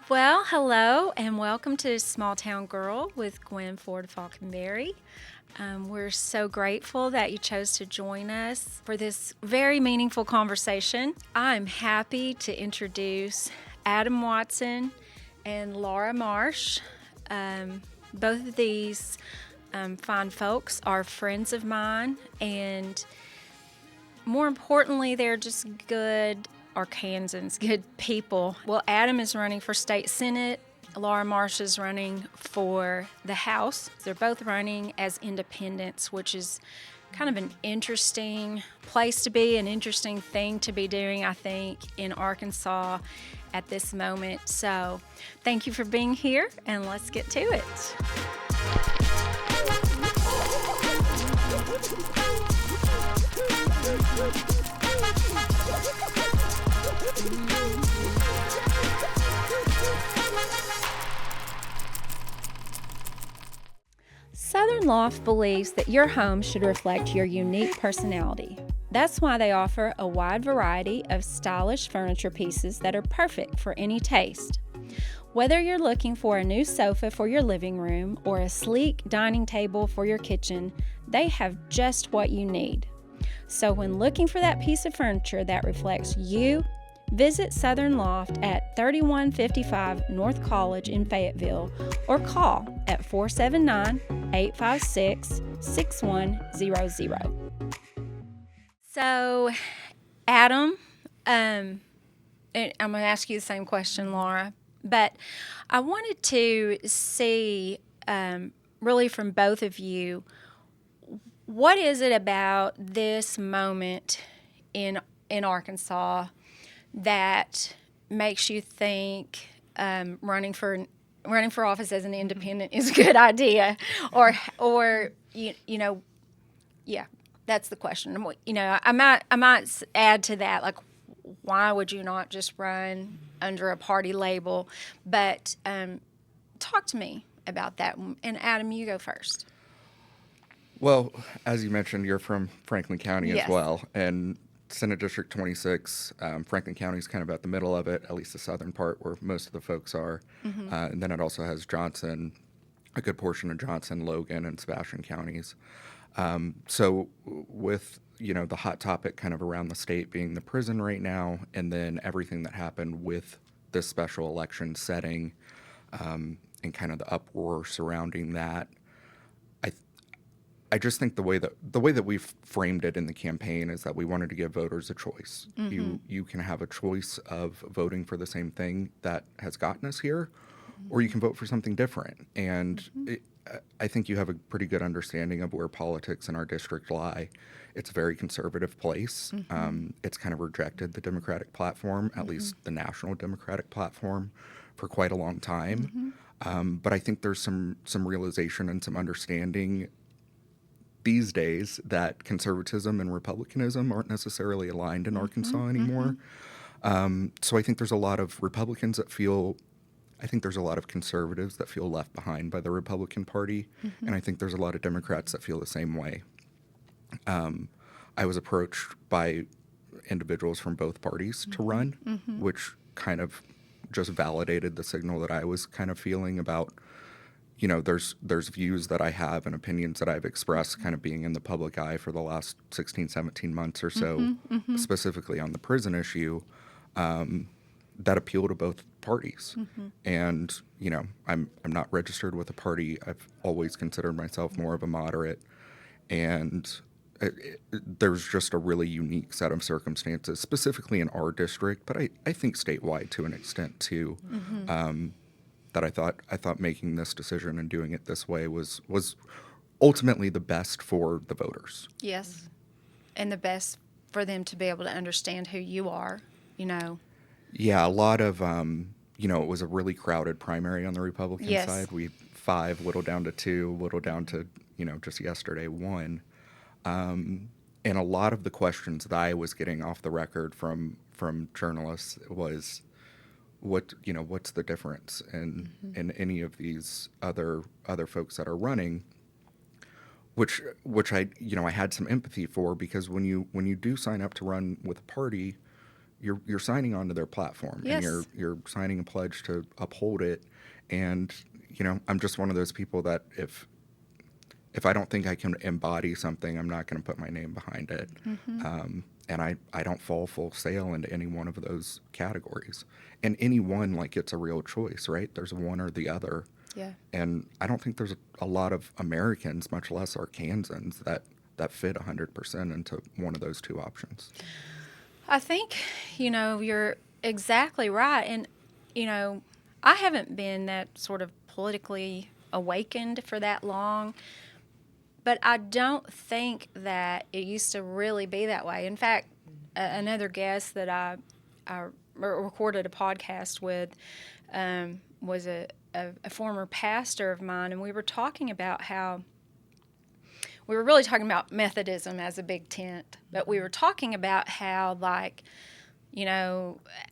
Well, hello and welcome to Small Town Girl with Gwen Faulkenberry. We're so grateful that you chose to join us for this very meaningful conversation. I'm happy to introduce Adam Watson and Laura Marsh. Both of these fine folks are friends of mine, and more importantly, they're just good Arkansans, good people. Well, Adam is running for state senate. Laura Marsh is running for the House. They're both running as independents, which is kind of an interesting place to be, an interesting thing to be doing, I think, in Arkansas at this moment. So thank you for being here, and let's get to it. Southern Loft believes that your home should reflect your unique personality. That's why they offer a wide variety of stylish furniture pieces that are perfect for any taste. Whether you're looking for a new sofa for your living room or a sleek dining table for your kitchen, they have just what you need. So when looking for that piece of furniture that reflects you, visit Southern Loft at 3155 North College in Fayetteville or call at 479-856-6100. So, Adam, and I'm going to ask you the same question, Laura, but I wanted to see really from both of you, what is it about this moment in Arkansas that makes you think running for office as an independent is a good idea, or yeah, that's the question. I might add to that, like, why would you not just run under a party label? But talk to me about that. And Adam, you go first. Well, as you mentioned, you're from Franklin County Yes. as well, and Senate District 26, Franklin County is kind of at the middle of it, at least the southern part where most of the folks are. And then it also has Johnson, a good portion of Johnson, Logan, and Sebastian counties. So with, the hot topic kind of around the state being the prison right now, and then everything that happened with this special election setting and kind of the uproar surrounding that, I just think the way that we've framed it in the campaign is that we wanted to give voters a choice. You can have a choice of voting for the same thing that has gotten us here, or you can vote for something different. And I think you have a pretty good understanding of where politics in our district lie. It's a very conservative place. It's kind of rejected the Democratic platform, at least the national Democratic platform, for quite a long time. But I think there's some realization and some understanding these days that conservatism and republicanism aren't necessarily aligned in Arkansas anymore. So I think there's a lot of Republicans that feel, I think there's a lot of conservatives that feel left behind by the Republican Party, and I think there's a lot of Democrats that feel the same way. I was approached by individuals from both parties to run, which kind of just validated the signal that I was kind of feeling about, there's views that I have and opinions that I've expressed kind of being in the public eye for the last 16, 17 months or so, specifically on the prison issue, that appeal to both parties. And, I'm not registered with a party. I've always considered myself more of a moderate. And there's just a really unique set of circumstances, specifically in our district, but I think statewide to an extent too, that I thought making this decision and doing it this way was ultimately the best for the voters. Yes, and the best for them to be able to understand who you are, Yeah, a lot of, it was a really crowded primary on the Republican Yes. side. We had 5, little down to 2, little down to, just yesterday, 1. And a lot of the questions that I was getting off the record from journalists was, what's the difference in any of these other folks that are running, which I had some empathy for, because when you do sign up to run with a party, you're signing onto their platform, Yes. and you're signing a pledge to uphold it. And I'm just one of those people that if I don't think I can embody something, I'm not going to put my name behind it. And I don't fall full sail into any one of those categories. And any one, like, it's a real choice, right? There's one or the other. Yeah. And I don't think there's a lot of Americans, much less Arkansans, that fit 100% into one of those two options. I think, you're exactly right. And, I haven't been that sort of politically awakened for that long, but I don't think that it used to really be that way. In fact, another guest that I recorded a podcast with was a former pastor of mine, and we were talking about how we were really talking about Methodism as a big tent, but we were talking about how, like,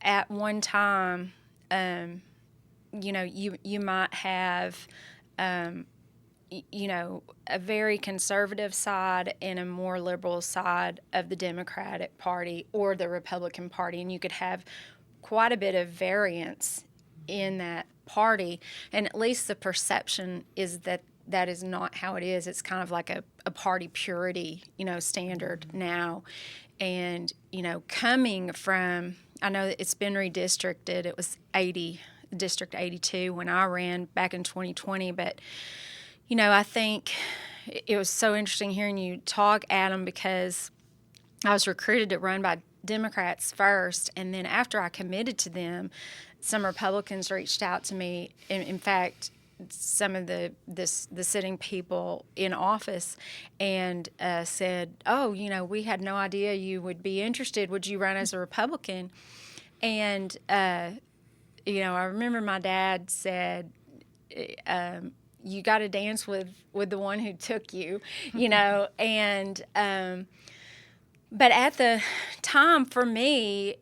at one time, you might have, a very conservative side and a more liberal side of the Democratic Party or the Republican Party, and you could have quite a bit of variance in that party. And at least the perception is that that is not how it is. It's kind of like a party purity, standard now. And, coming from, I know that it's been redistricted. It was District 82 when I ran back in 2020. But, I think it was so interesting hearing you talk, Adam, because I was recruited to run by Democrats first. And then after I committed to them, some Republicans reached out to me. In fact, some of the sitting people in office and said, "Oh, we had no idea you would be interested. Would you run as a Republican?" And I remember my dad said, "You got to dance with the one who took you," And but at the time, for me,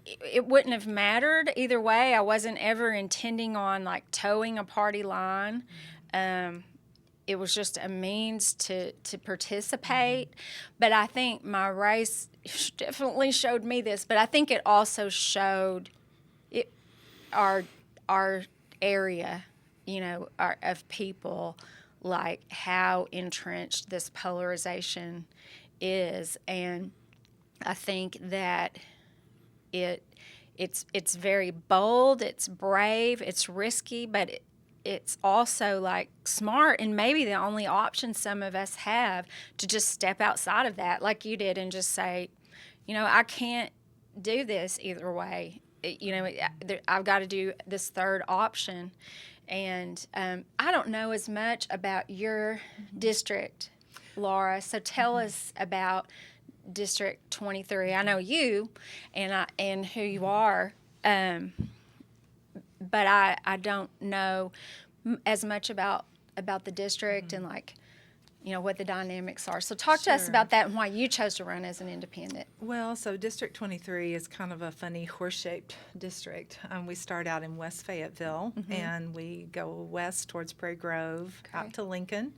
it wouldn't have mattered either way. I wasn't ever intending on, like, towing a party line. It was just a means to participate. But I think my race definitely showed me this. But I think it also showed our area, of people, like, how entrenched this polarization is. And I think that it's very bold, it's brave, it's risky, but it's also, like, smart, and maybe the only option some of us have to just step outside of that, like you did, and just say, I can't do this either way. I've got to do this third option. And I don't know as much about your district, Laura, so tell us about District 23. I know you and who you are, but I don't know as much about the district and, like, what the dynamics are. So talk to us about that and why you chose to run as an independent. Well, so District 23 is kind of a funny horse-shaped district. We start out in West Fayetteville, and we go west towards Prairie Grove, out to Lincoln,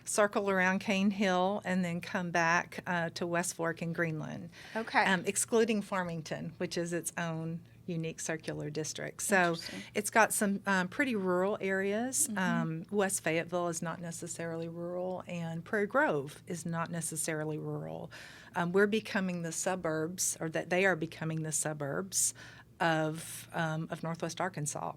circle around Cane Hill, and then come back to West Fork and Greenland, excluding Farmington, which is its own unique circular district. So it's got some pretty rural areas. West Fayetteville is not necessarily rural, and Prairie Grove is not necessarily rural. We're becoming the suburbs, or that they are becoming the suburbs of Northwest Arkansas.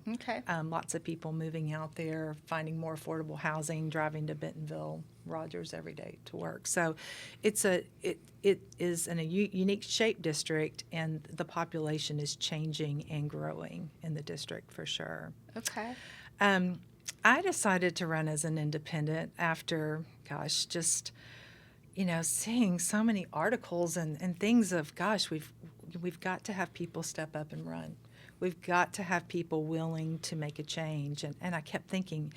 Lots of people moving out there, finding more affordable housing, driving to Bentonville, Rogers every day to work. So it is in a unique shaped district, and the population is changing and growing in the district for sure. I decided to run as an independent after, just seeing so many articles and things of, we've got to have people step up and run. We've got to have people willing to make a change. And I kept thinking,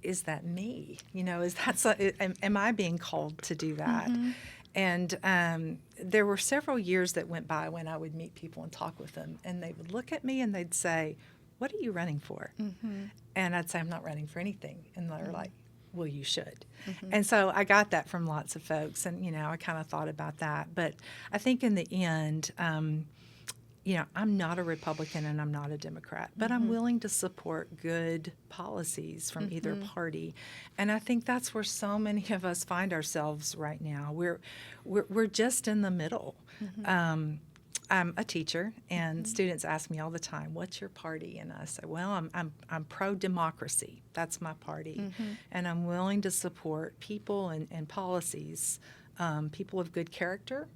is that me? Am I being called to do that? And there were several years that went by when I would meet people and talk with them, and they would look at me and they'd say, "What are you running for?" And I'd say, "I'm not running for anything." And they're like, "Well, you should." And so I got that from lots of folks, and I kind of thought about that. But I think in the end, I'm not a Republican and I'm not a Democrat, but I'm willing to support good policies from either party. And I think that's where so many of us find ourselves right now. We're just in the middle. I'm a teacher, and students ask me all the time, "What's your party?" And I say, "Well, I'm pro-democracy. That's my party, and I'm willing to support people and policies, people of good character,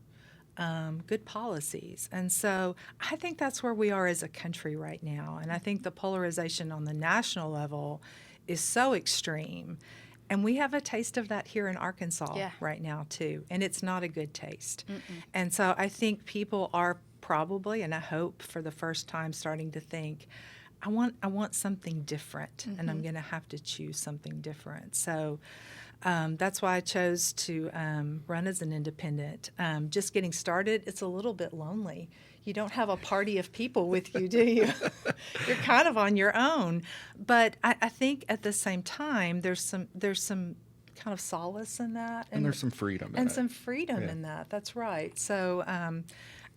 good policies." And so I think that's where we are as a country right now. And I think the polarization on the national level is so extreme. And we have a taste of that here in Arkansas right now, too. And it's not a good taste. And so I think people are probably, and I hope for the first time, starting to think, I want something different, and I'm going to have to choose something different. So that's why I chose to run as an independent. Just getting started, it's a little bit lonely. You don't have a party of people with you, do you? You're kind of on your own. But I think at the same time, there's some kind of solace in that. And there's some freedom in it. And some freedom in that. That's right. So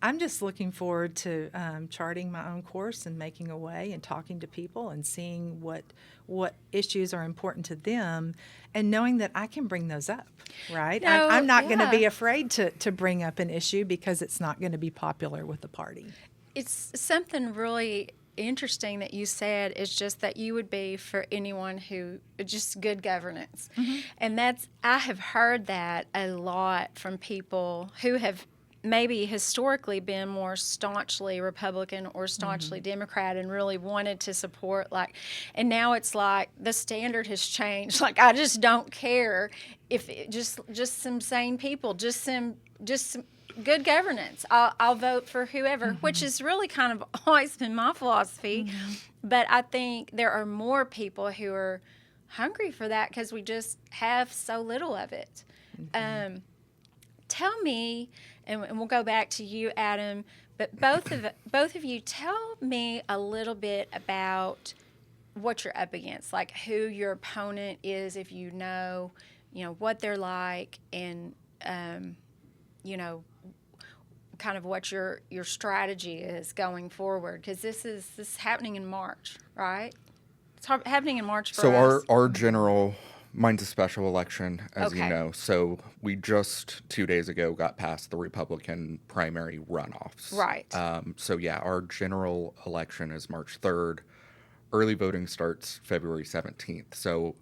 I'm just looking forward to charting my own course and making a way and talking to people and seeing what issues are important to them and knowing that I can bring those up, right? No, I'm not going to be afraid to bring up an issue because it's not going to be popular with the party. It's something really interesting that you said is just that you would be for anyone who just good governance. And I have heard that a lot from people who have maybe historically been more staunchly Republican or staunchly Democrat and really wanted to support and now it's like the standard has changed. Like, I just don't care if just some sane people, just some good governance. I'll vote for whoever, which has really kind of always been my philosophy. But I think there are more people who are hungry for that because we just have so little of it. Tell me, and we'll go back to you, Adam, but both of you, tell me a little bit about what you're up against, like who your opponent is, if you know what they're like, and kind of what your strategy is going forward, because this is happening in March, right? It's happening in March for us. So our general. Mine's a special election, as you know. So we just 2 days ago got past the Republican primary runoffs. Right. Our general election is March 3rd. Early voting starts February 17th. So,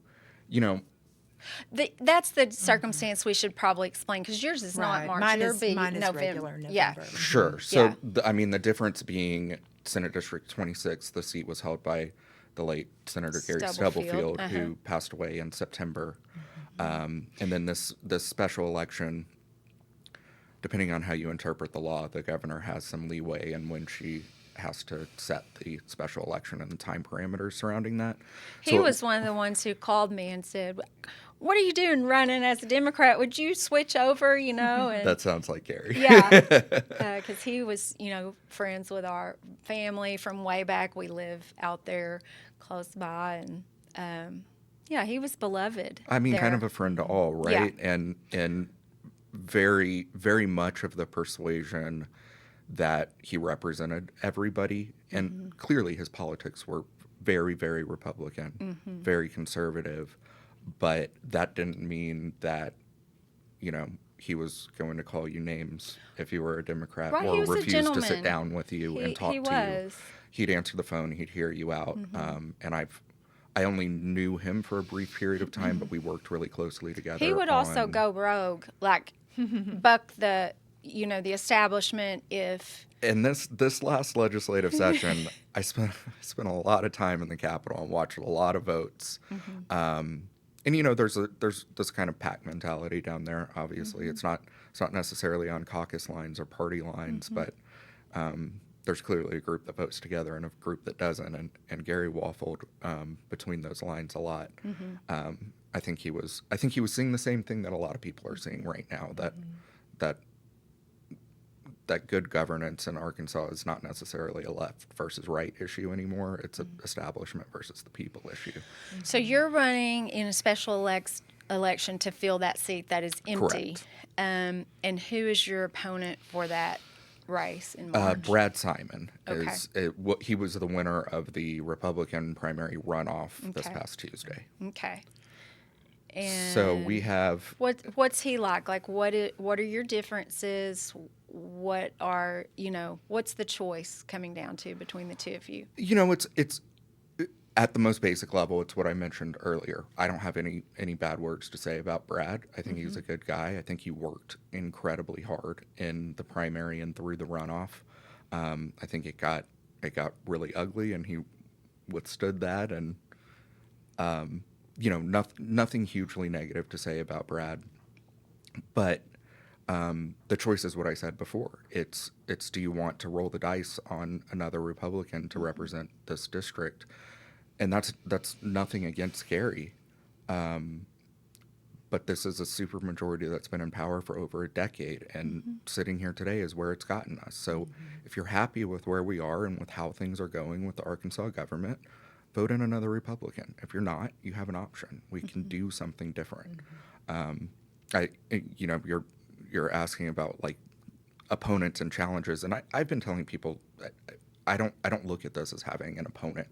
that's the circumstance we should probably explain, because yours is not March. Mine is November. Regular November. Yeah. Sure. So, the difference being Senate District 26, the seat was held by the late Senator Gary Stubblefield, who passed away in September. And then this special election, depending on how you interpret the law, the governor has some leeway in when she has to set the special election and the time parameters surrounding that. He was one of the ones who called me and said, "What are you doing running as a Democrat? Would you switch over, And that sounds like Gary. Yeah, because he was, friends with our family from way back. We live out there close by, and he was beloved. I mean, there. kind of a friend to all, right? Yeah. And very, very much of the persuasion that he represented everybody, and clearly his politics were very, very Republican, very conservative, but that didn't mean that, he was going to call you names if you were a Democrat, right, or refuse to sit down with you and talk to you. He'd answer the phone, he'd hear you out, and I only knew him for a brief period of time, but we worked really closely together. He would also go rogue, like buck the establishment if. In this last legislative session, I spent a lot of time in the Capitol and watched a lot of votes. And there's this kind of pack mentality down there. Obviously, it's not necessarily on caucus lines or party lines, but there's clearly a group that votes together and a group that doesn't. And Gary waffled between those lines a lot. I think he was seeing the same thing that a lot of people are seeing right now. That good governance in Arkansas is not necessarily a left versus right issue anymore. It's an establishment versus the people issue. So you're running in a special election to fill that seat that is empty. Correct. And who is your opponent for that race in March? Brad Simon he was the winner of the Republican primary runoff this past Tuesday. Okay. And so we have what's he like? Like what are your differences? What are what's the choice coming down to between the two of you? It's at the most basic level, it's what I mentioned earlier. I don't have any bad words to say about Brad. I think he's a good guy. I think he worked incredibly hard in the primary and through the runoff. I think it got really ugly, and he withstood that. And nothing hugely negative to say about Brad. But the choice is what I said before. It's do you want to roll the dice on another Republican to represent this district? And that's nothing against Gary. But this is a supermajority that's been in power for over a decade, and sitting here today is where it's gotten us. So if you're happy with where we are and with how things are going with the Arkansas government, vote in another Republican. If you're not, you have an option. We can do something different. You're asking about like opponents and challenges, and I've been telling people I don't look at this as having an opponent.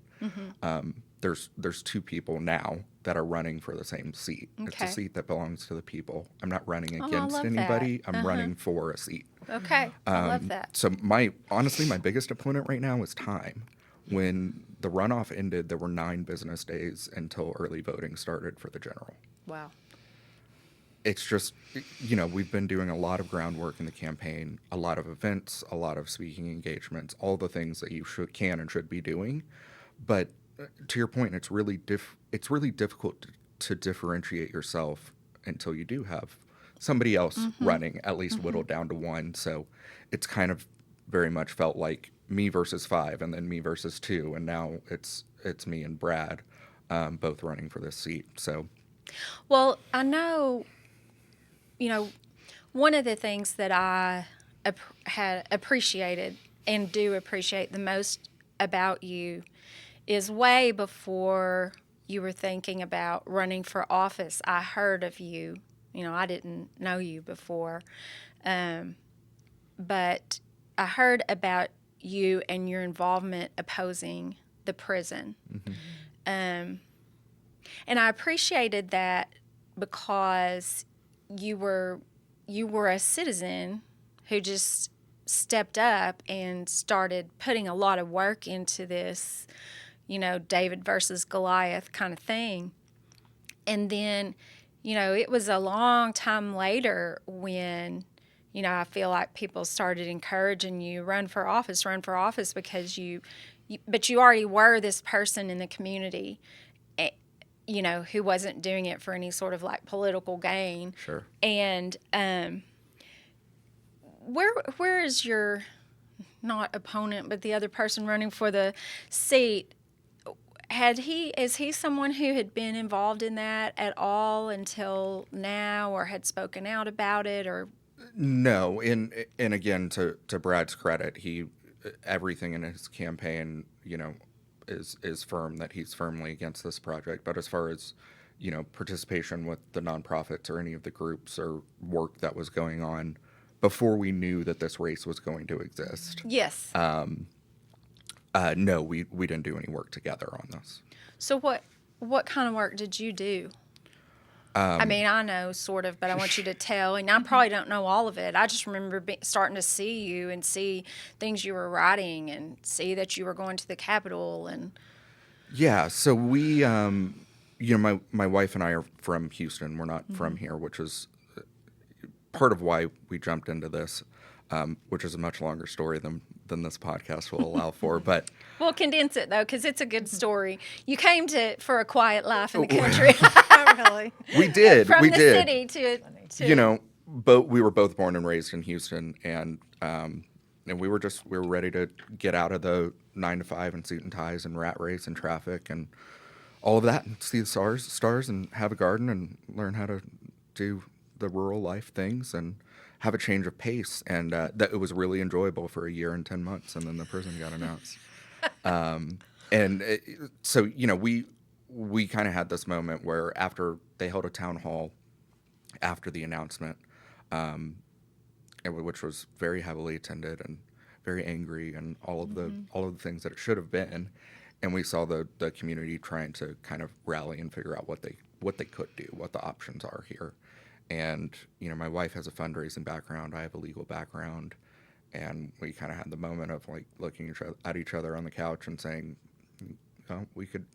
There's two people now that are running for the same seat. Okay. It's a seat that belongs to the people. I'm not running against anybody. That. I'm running for a seat. Okay, I love that. So honestly, my biggest opponent right now is time. When the runoff ended, there were 9 business days until early voting started for the general. Wow. It's just, we've been doing a lot of groundwork in the campaign, a lot of events, a lot of speaking engagements, all the things that you can and should be doing. But to your point, it's really difficult to differentiate yourself until you do have somebody else running, at least whittled down to one. So it's kind of very much felt like me versus 5, and then me versus 2, and now it's me and Brad both running for this seat. So, well, I know. One of the things that I had appreciated and do appreciate the most about you is way before you were thinking about running for office, I heard of you. I didn't know you before, but I heard about you and your involvement opposing the prison. And I appreciated that because you were a citizen who just stepped up and started putting a lot of work into this, David versus Goliath kind of thing. And then, it was a long time later when, I feel like people started encouraging you, run for office, because but you already were this person in the community, who wasn't doing it for any sort of like political gain. Sure. And where is your not opponent, but the other person running for the seat? Is he someone who had been involved in that at all until now, or had spoken out about it, or? No. And again, to Brad's credit, everything in his campaign, is firm that he's firmly against this project. But as far as, participation with the nonprofits or any of the groups or work that was going on before we knew that this race was going to exist. Yes. No, we didn't do any work together on this. So what kind of work did you do? I know sort of, but I want you to tell. And I probably don't know all of it. I just remember starting to see you and see things you were writing and see that you were going to the Capitol. And yeah, so we, my wife and I are from Houston. We're not from here, which is part of why we jumped into this, which is a much longer story than this podcast will allow for. But we'll condense it, though, because it's a good story. You came for a quiet life in the country. Really? We did. From we the did. city to we were both born and raised in Houston, and we were ready to get out of the 9 to 5 and suit and ties and rat race and traffic and all of that, and see the stars and have a garden and learn how to do the rural life things and have a change of pace. And that it was really enjoyable for a year and 10 months, and then the prison got announced. So we kind of had this moment where after they held a town hall after the announcement, which was very heavily attended and very angry and all of the things that it should have been. And we saw the community trying to kind of rally and figure out what they could do, what the options are here. And, my wife has a fundraising background. I have a legal background. And we kind of had the moment of like looking at each other on the couch and saying, oh, we can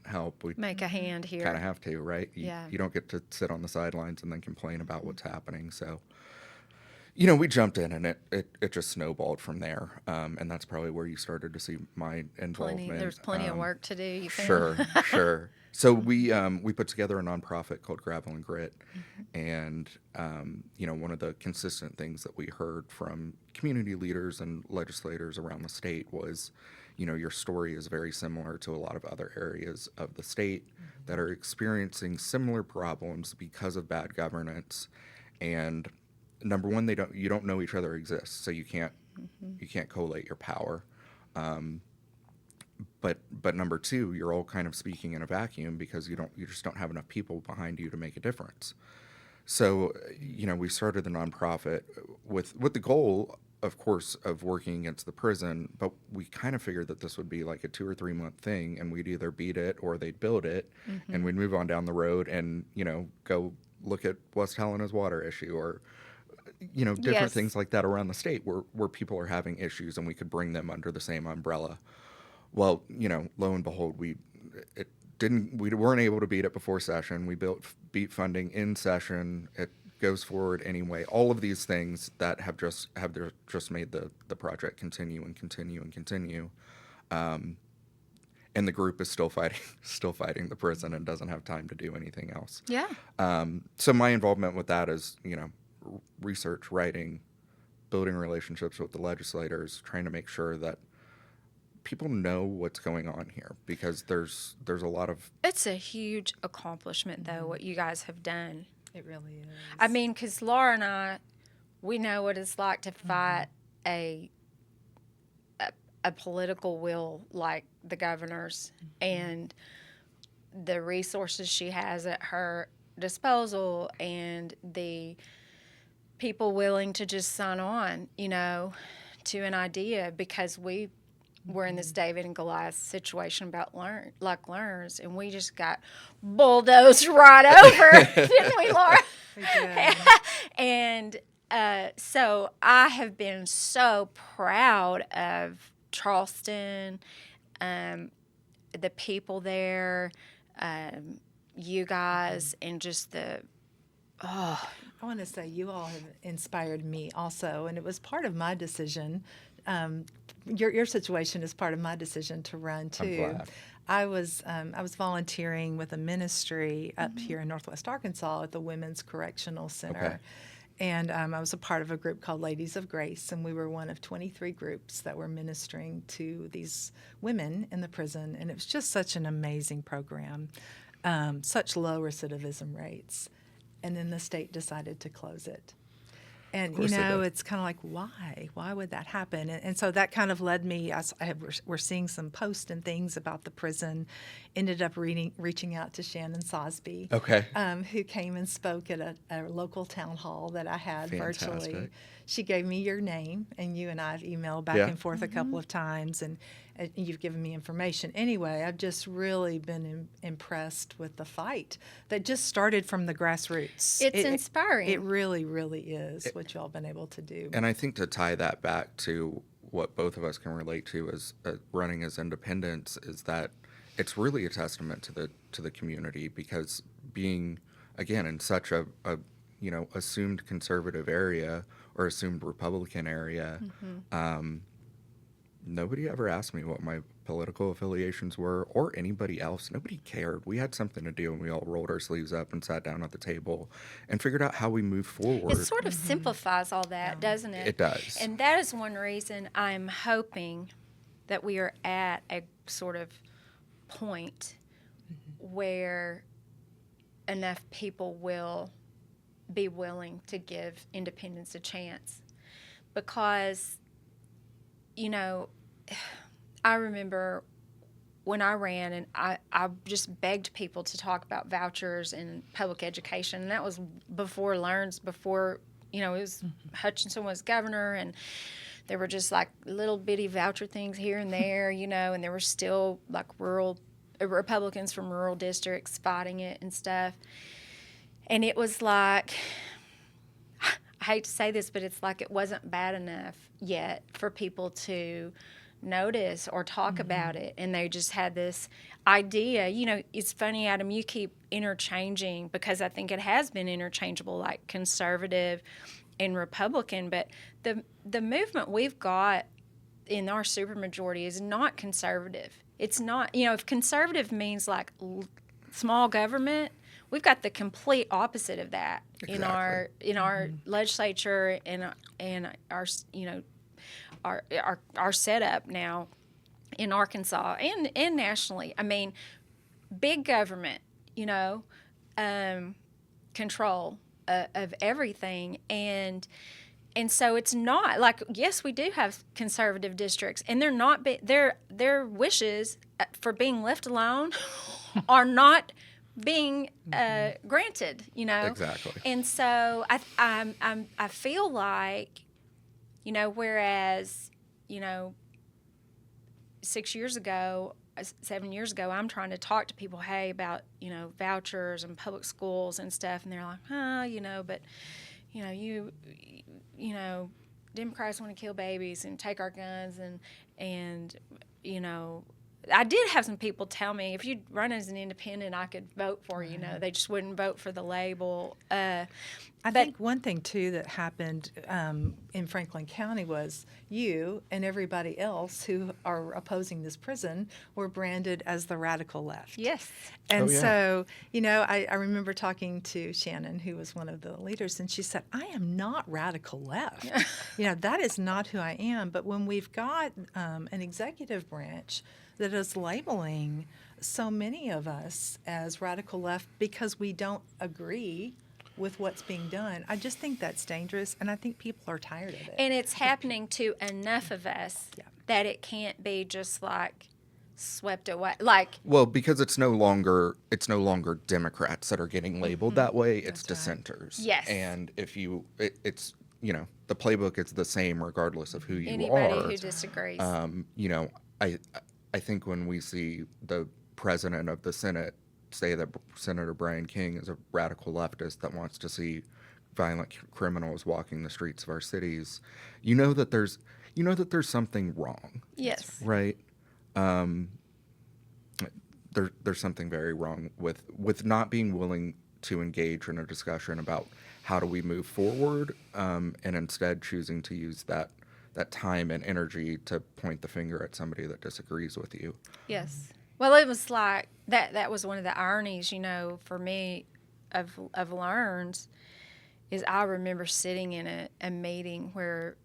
help. We make a hand here. Kind of have to, right? You don't get to sit on the sidelines and then complain about what's happening. So, we jumped in, and it just snowballed from there. And that's probably where you started to see my involvement. There's plenty of work to do, you think? Sure. So we put together a nonprofit called Gravel and Grit. And, one of the consistent things that we heard from community leaders and legislators around the state was, your story is very similar to a lot of other areas of the state that are experiencing similar problems because of bad governance. And number one, you don't know each other exists, so you can't collate your power. But number two, you're all kind of speaking in a vacuum because you just don't have enough people behind you to make a difference. So, we started the nonprofit with the goal, of course, of working against the prison, but we kind of figured that this would be like a 2 or 3 month thing, and we'd either beat it or they'd build it, and we'd move on down the road and, go look at West Helena's water issue or, different things like that around the state where people are having issues and we could bring them under the same umbrella. Well, lo and behold, we weren't able to beat it before session. We beat funding in session. It goes forward anyway. All of these things that have just made the project continue and continue and continue. And the group is still fighting the prison and doesn't have time to do anything else. Yeah. So my involvement with that is, research, writing, building relationships with the legislators, trying to make sure that people know what's going on here, because there's a lot of... It's a huge accomplishment, though, what you guys have done. It really is. I mean, because Laura and I, we know what it's like to fight a political will like the governor's, and the resources she has at her disposal and the people willing to just sign on, to an idea, because we were in this David and Goliath situation about learners, and we just got bulldozed right over, didn't we, Laura? We did. And so I have been so proud of Charleston, the people there, you guys, and just I want to say you all have inspired me also, and it was part of my decision. Your situation is part of my decision to run too. I'm glad. I was volunteering with a ministry up here in Northwest Arkansas at the Women's Correctional Center. Okay. And I was a part of a group called Ladies of Grace, and we were one of 23 groups that were ministering to these women in the prison. And it was just such an amazing program, such low recidivism rates. And then the state decided to close it. And, it's kind of like, why? Why would that happen? And so that kind of led me, we're seeing some posts and things about the prison, ended up reaching out to Shannon Sosby, who came and spoke at a local town hall that I had virtually. She gave me your name, and you and I have emailed back and forth a couple of times, and you've given me information. Anyway, I've just really been impressed with the fight that just started from the grassroots. It's inspiring. It really, really is what you all been able to do. And I think to tie that back to what both of us can relate to as running as independents is that it's really a testament to the community, because being, again, in such a assumed conservative area or assumed Republican area, nobody ever asked me what my political affiliations were, or anybody else. Nobody cared. We had something to do, and we all rolled our sleeves up and sat down at the table and figured out how we move forward. It sort of simplifies all that, doesn't it? It does. And that is one reason I'm hoping that we are at a sort of point where enough people will be willing to give independence a chance. Because, I remember when I ran, and I just begged people to talk about vouchers and public education, and that was before LEARNs, before it was Hutchinson was governor, and there were just like little bitty voucher things here and there, and there were still like rural Republicans from rural districts fighting it and stuff. And it was like, I hate to say this, but it's like it wasn't bad enough yet for people to notice or talk about it. And they just had this idea. It's funny, Adam, you keep interchanging, because I think it has been interchangeable, like conservative and Republican. But the movement we've got in our supermajority is not conservative. It's not, if conservative means like small government, we've got the complete opposite of that. Exactly. in our legislature and our our setup now in Arkansas and nationally. I mean, big government, control of everything, and so it's not like, yes, we do have conservative districts, and they're not their wishes for being left alone are not being granted, Exactly. And so I feel like, whereas 6 years ago, 7 years ago, I'm trying to talk to people, hey, about vouchers and public schools and stuff, and they're like, but Democrats want to kill babies and take our guns, and I did have some people tell me, if you'd run as an independent, I could vote for you. They just wouldn't vote for the label. I think one thing, too, that happened in Franklin County was you and everybody else who are opposing this prison were branded as the radical left. Yes. And so, I remember talking to Shannon, who was one of the leaders, and she said, I am not radical left. That is not who I am. But when we've got an executive branch that is labeling so many of us as radical left because we don't agree with what's being done, I just think that's dangerous, and I think people are tired of it. And it's happening to enough of us that it can't be just like swept away. Well, because it's no longer Democrats that are getting labeled that way. It's dissenters. Right. Yes. And if it's the playbook is the same regardless of who you Anybody are. who disagrees. I think when we see the president of the Senate say that Senator Brian King is a radical leftist that wants to see violent criminals walking the streets of our cities, that there's something wrong. Yes. Right. There's something very wrong with not being willing to engage in a discussion about how do we move forward, and instead choosing to use that time and energy to point the finger at somebody that disagrees with you. Yes. Well, it was like that was one of the ironies, for me of Learns, is I remember sitting in a meeting where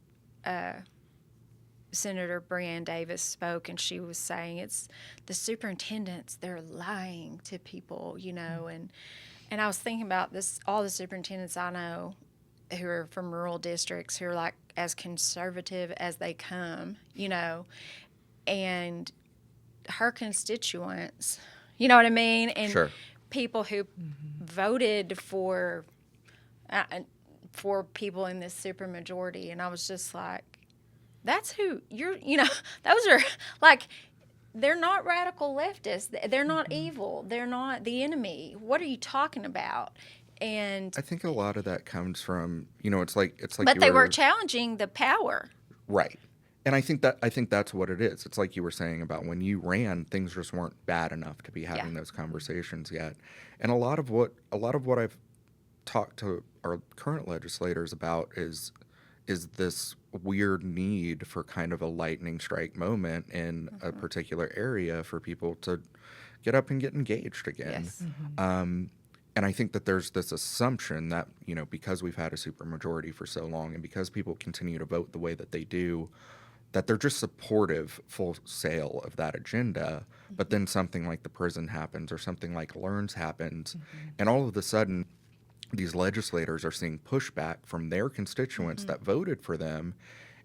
Senator Breanne Davis spoke, and she was saying it's the superintendents, they're lying to people, and I was thinking about this, all the superintendents I know who are from rural districts who are like as conservative as they come, and her constituents, you know what I mean? And sure. People who voted for people in this supermajority, and I was just like, that's who you're, those are like, they're not radical leftists. They're not evil. They're not the enemy. What are you talking about? And I think a lot of that comes from, it's like. But they were challenging the power. Right. And I think that's what it is. It's like you were saying about when you ran, things just weren't bad enough to be having those conversations yet. And a lot of what I've talked to our current legislators about is this weird need for kind of a lightning strike moment in a particular area for people to get up and get engaged again. Yes. And I think that there's this assumption that, because we've had a supermajority for so long and because people continue to vote the way that they do, that they're just supportive full sail of that agenda. But then something like the prison happens or something like Learns happens, and all of a sudden these legislators are seeing pushback from their constituents that voted for them,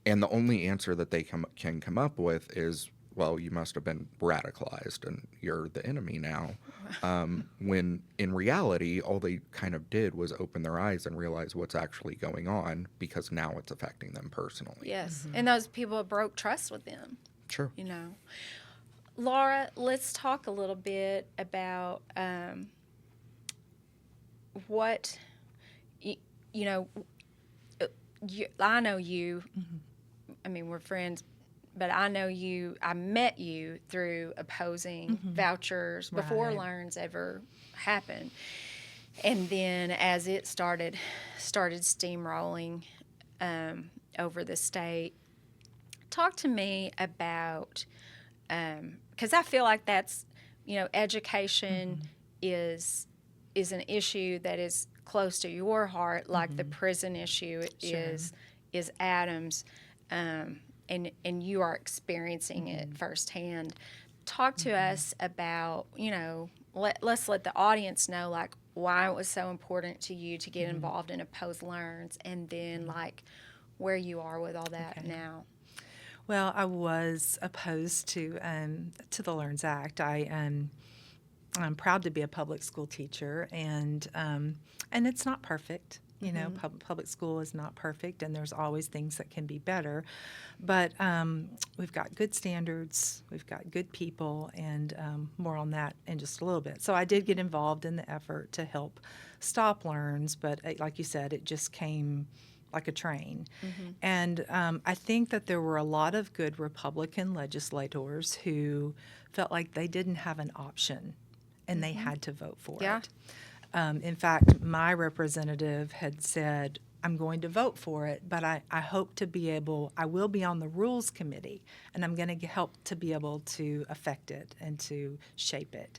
and the only answer that they can come up with is well, you must have been radicalized and you're the enemy now. When in reality, all they kind of did was open their eyes and realize what's actually going on, because now it's affecting them personally. Yes. And those people broke trust with them. Sure. You know. Laura, let's talk a little bit about what, you know, I know you, I mean, we're friends, but I know you, I met you through opposing vouchers before Learns ever happened. And then as it started steamrolling over the state, talk to me about, because I feel like that's, you know, education is an issue that is close to your heart, like the prison issue is Adam's, and you are experiencing it firsthand. Talk to us about, you know, let's let the audience know, like, why it was so important to you to get involved in Oppose Learns, and then, like, where you are with all that now. Well, I was opposed to the Learns Act. I'm proud to be a public school teacher, and it's not perfect. You know, public school is not perfect, and there's always things that can be better. But we've got good standards, we've got good people, and more on that in just a little bit. So I did get involved in the effort to help stop Learns, but like you said, it just came like a train. And I think that there were a lot of good Republican legislators who felt like they didn't have an option, and they had to vote for it. In fact, my representative had said, I'm going to vote for it, but I hope to be able, I will be on the Rules Committee, and I'm going to help to be able to affect it and to shape it.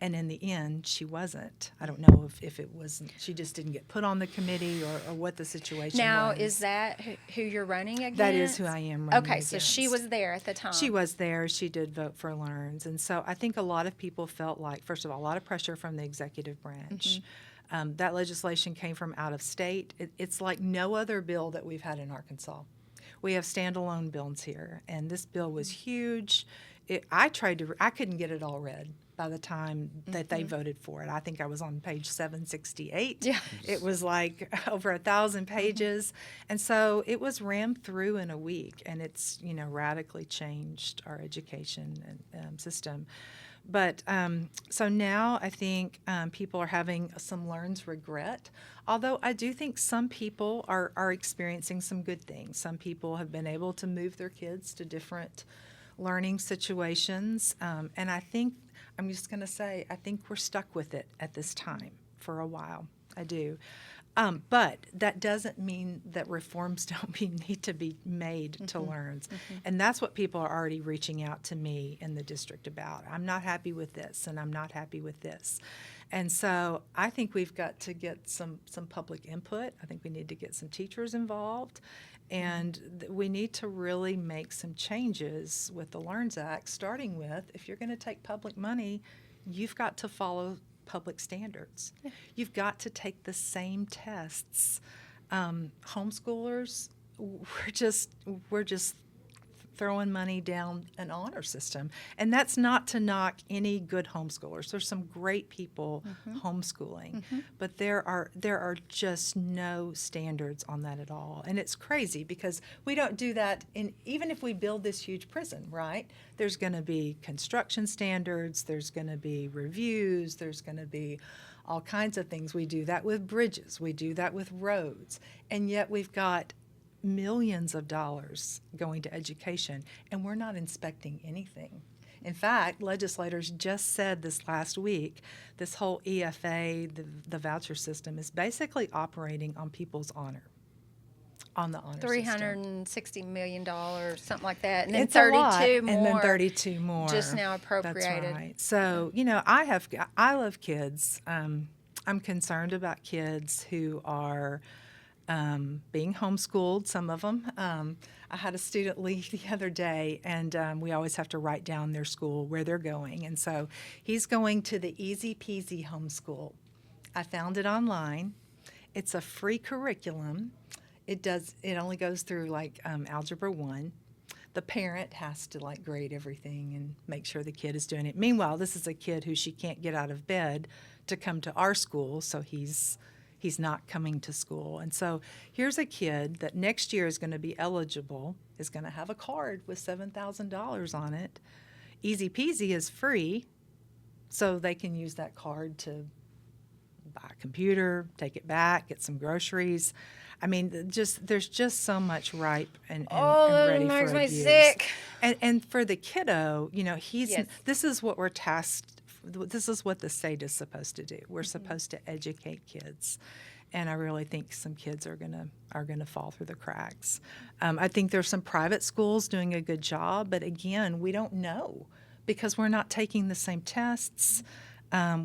And in the end, she wasn't. I don't know if it was, she just didn't get put on the committee, or what the situation now, was. is that who you're running against? That is who I am running against. So she was there at the time. She was there. She did vote for Learns. And so I think a lot of people felt like, first of all, a lot of pressure from the executive branch. That legislation came from out of state. It's like no other bill that we've had in Arkansas. We have standalone bills here, and this bill was huge. I couldn't get it all read by the time that they voted for it. I think I was on page 768. Yeah. It was like over 1,000 pages. And so it was rammed through in a week, and it's, you know, radically changed our education and system. But so now I think people are having some Learns regret, although I do think some people are experiencing some good things. Some people have been able to move their kids to different learning situations, and I think, I'm just going to say, I think we're stuck with it at this time for a while. I do. But that doesn't mean that reforms need to be made to Learns. And that's what people are already reaching out to me in the district about. I'm not happy with this, and I'm not happy with this. And so I think we've got to get some public input. I think we need to get some teachers involved. And we need to really make some changes with the Learns Act, starting with, if you're going to take public money, you've got to follow public standards. You've got to take the same tests. Homeschoolers, we're just throwing money down an honor system. And that's not to knock any good homeschoolers. There's some great people homeschooling, but there are just no standards on that at all. And it's crazy because we don't do that even if we build this huge prison, right? There's going to be construction standards, there's going to be reviews, there's going to be all kinds of things. We do that with bridges, we do that with roads, and yet we've got millions of dollars going to education, and we're not inspecting anything. In fact, legislators just said this last week, this whole EFA, the voucher system, is basically operating on people's honor, on the honor system. $360 million, something like that, and then It's 32 more. And then 32 more. Just now appropriated. That's right. So, you know, I love kids. I'm concerned about kids who are being homeschooled, some of them. I had a student leave the other day, and we always have to write down their school, where they're going. And so he's going to the Easy Peasy Homeschool. I found it online. It's a free curriculum. It only goes through like Algebra 1. the parent has to like grade everything and make sure the kid is doing it. Meanwhile, this is a kid who she can't get out of bed to come to our school, so he's not coming to school. And so here's a kid that next year is going to be eligible, is going to have a card with $7,000 on it. Easy peasy is free, so they can use that card to buy a computer, take it back, get some groceries. I mean, there's just so much ripe and ready for abuse. Makes me sick. And for the kiddo, you know, Yes. This is what we're tasked. This is what the state is supposed to do. We're supposed to educate kids, and I really think some kids are gonna fall through the cracks. I think there's some private schools doing a good job, but again, we don't know because we're not taking the same tests.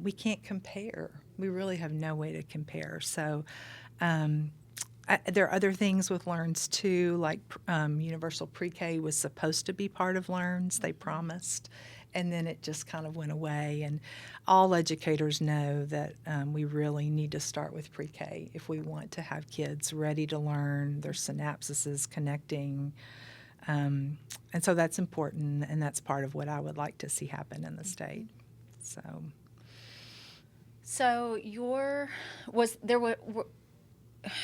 We can't compare. We really have no way to compare. So. There are other things with Learns too, like universal pre-K was supposed to be part of Learns. They promised, and then it just kind of went away. And all educators know that we really need to start with pre-K if we want to have kids ready to learn, their synapses connecting. And so that's important, and that's part of what I would like to see happen in the state. So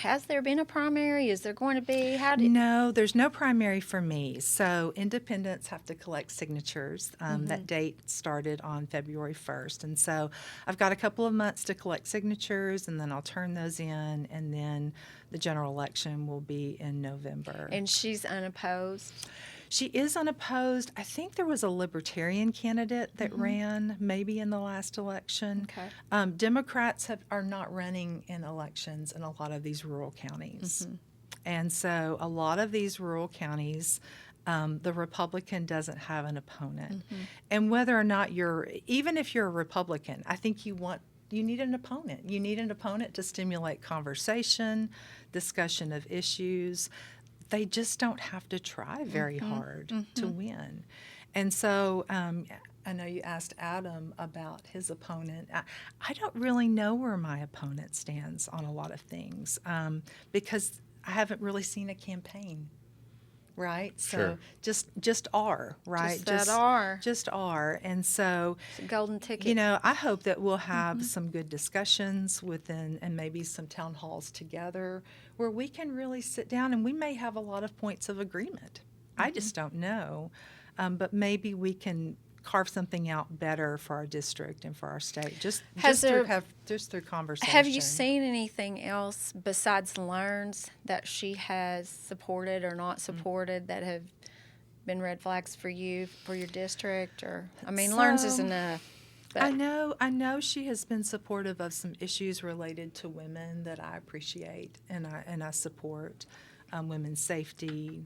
has there been a primary? Is there going to be? No, there's no primary for me. So independents have to collect signatures. That date started on February 1st. And so I've got a couple of months to collect signatures, and then I'll turn those in, and then the general election will be in November. And she's unopposed? She is unopposed. I think there was a Libertarian candidate that ran maybe in the last election. Okay. Democrats are not running in elections in a lot of these rural counties. And so a lot of these rural counties, the Republican doesn't have an opponent. And whether or not even if you're a Republican, I think you need an opponent. You need an opponent to stimulate conversation, discussion of issues. They just don't have to try very hard to win. And so I know you asked Adam about his opponent. I don't really know where my opponent stands on a lot of things because I haven't really seen a campaign. Right? So just R, right? Just R. And so it's a golden ticket. You know, I hope that we'll have some good discussions within, and maybe some town halls together where we can really sit down, and we may have a lot of points of agreement. I just don't know. But maybe we can carve something out better for our district and for our state, just through conversation. Have you seen anything else besides Learns that she has supported or not supported that have been red flags for you, for your district? Or Learns is enough. But I know she has been supportive of some issues related to women that I appreciate, and I support women's safety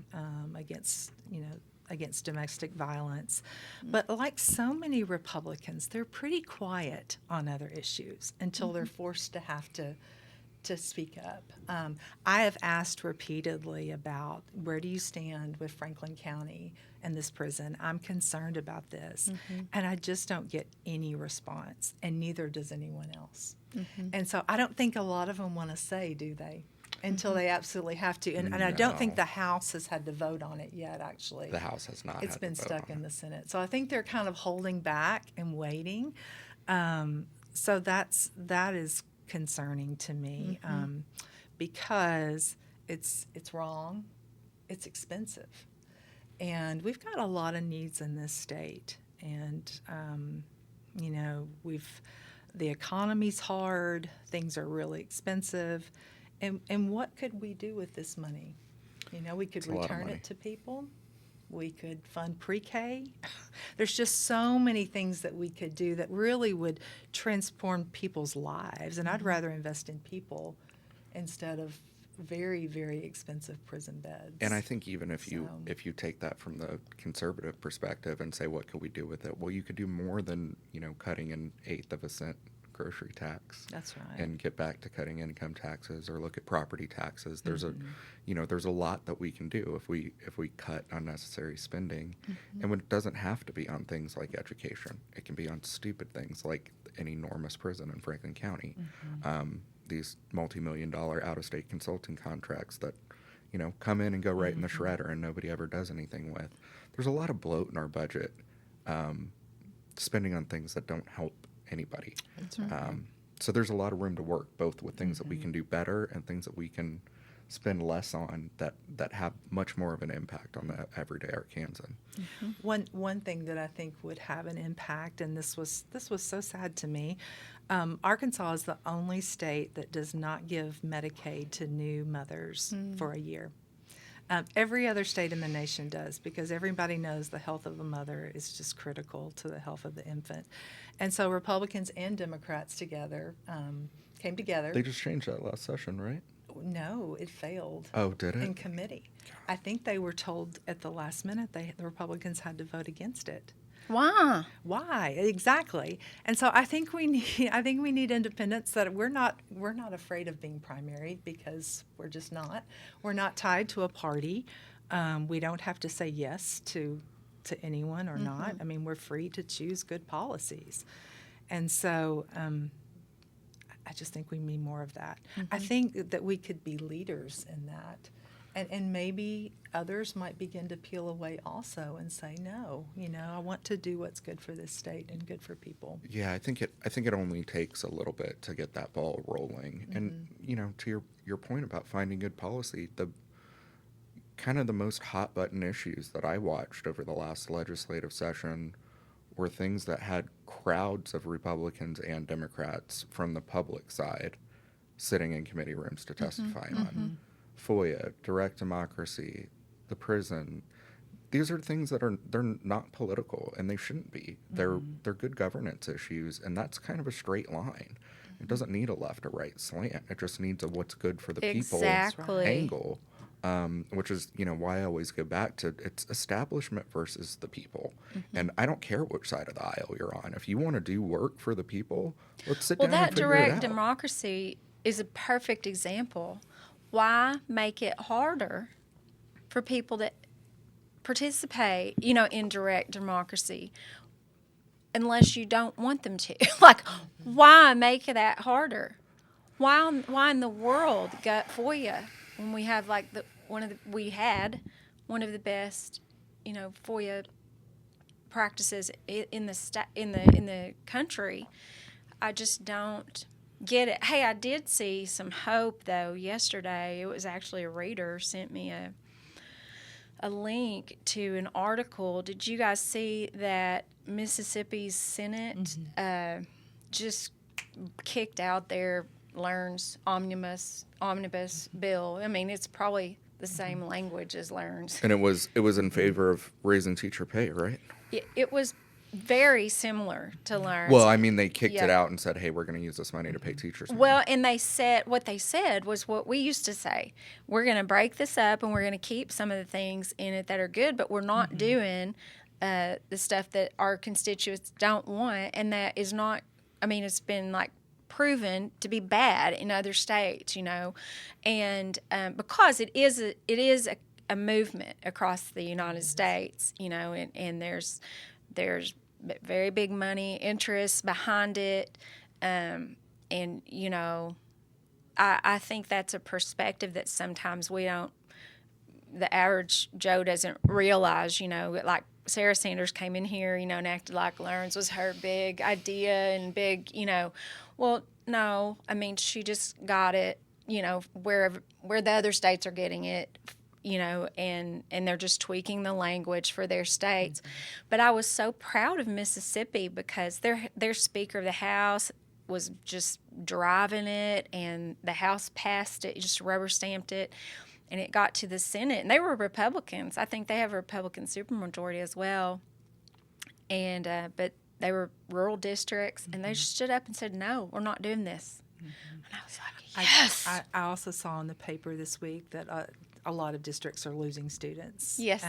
against domestic violence. But like so many Republicans, they're pretty quiet on other issues until they're forced to have to speak up. I have asked repeatedly about where do you stand with Franklin County and this prison. I'm concerned about this. And I just don't get any response, and neither does anyone else. And so I don't think a lot of them want to say, do they? Until they absolutely have to. And I don't think the House has had to vote on it yet, actually. The House has not. It's been stuck in the Senate. So I think they're kind of holding back and waiting. So that is concerning to me because it's wrong, it's expensive. And we've got a lot of needs in this state. And, the economy's hard, things are really expensive. And what could we do with this money? We could return it to people. We could fund pre-K. There's just so many things that we could do that really would transform people's lives. And I'd rather invest in people instead of very, very expensive prison beds. And I think even if you take that from the conservative perspective and say, what could we do with it? Well, you could do more than, cutting an 1/8 of a cent grocery tax. That's right. And get back to cutting income taxes or look at property taxes. There's there's a lot that we can do if we cut unnecessary spending. And it doesn't have to be on things like education. It can be on stupid things like an enormous prison in Franklin County. These multi-million-dollar out-of-state consulting contracts that come in and go right in the shredder and nobody ever does anything with. There's a lot of bloat in our budget, spending on things that don't help anybody. That's right. So there's a lot of room to work, both with things that we can do better and things that we can spend less on that have much more of an impact on the everyday Arkansan. One thing that I think would have an impact, and this was so sad to me, Arkansas is the only state that does not give Medicaid to new mothers for a year. Every other state in the nation does, because everybody knows the health of a mother is just critical to the health of the infant. And so Republicans and Democrats together came together. They just changed that last session, right? No, it failed. Oh, did it? In committee. I think they were told at the last minute the Republicans had to vote against it. Why? Exactly. And so I think we need independence, that we're not afraid of being primary, because we're just not. We're not tied to a party. We don't have to say yes to anyone or not. I mean, we're free to choose good policies. And so I just think we need more of that. I think that we could be leaders in that. And maybe others might begin to peel away also and say, no, I want to do what's good for this state and good for people. Yeah, I think it only takes a little bit to get that ball rolling. And to your point about finding good policy, the kind of the most hot button issues that I watched over the last legislative session were things that had crowds of Republicans and Democrats from the public side sitting in committee rooms to testify on. FOIA, direct democracy, the prison. These are things that they're not political, and they shouldn't be. They're good governance issues, and that's kind of a straight line. It doesn't need a left or right slant. It just needs a what's good for the people angle, which is why I always go back to it's establishment versus the people. And I don't care which side of the aisle you're on. If you want to do work for the people, let's sit down and figure it out. Well, that direct democracy is a perfect example. Why make it harder for people that participate, in direct democracy, unless you don't want them to? Why make that harder? Why in the world got FOIA when we have one of the best, FOIA practices in the country? I just don't get it. Hey, I did see some hope though yesterday. It was actually a reader sent me a link to an article. Did you guys see that Mississippi's Senate just kicked out their Learn's omnibus bill? I mean, it's probably the same language as Learn's. And it was in favor of raising teacher pay, right? It was very similar to Learn's. Well, I mean, they kicked it out and said, hey, we're going to use this money to pay teachers more. Well, and what they said was what we used to say. We're going to break this up, and we're going to keep some of the things in it that are good, but we're not doing the stuff that our constituents don't want, and that is not, it's been proven to be bad in other states, and because it is a movement across the United States, and there's very big money interests behind it, and I think that's a perspective that sometimes the average Joe doesn't realize. Like Sarah Sanders came in here, and acted like Learn's was her big idea and big, well, no, she just got it, where the other states are getting it, and they're just tweaking the language for their states. But I was so proud of Mississippi because their Speaker of the House was just driving it, and the House passed it, just rubber stamped it, and it got to the Senate. And they were Republicans. I think they have a Republican supermajority as well. And but they were rural districts, and they just stood up and said, no, we're not doing this. And I was like, yes. I also saw in the paper this week that a lot of districts are losing students. Yes.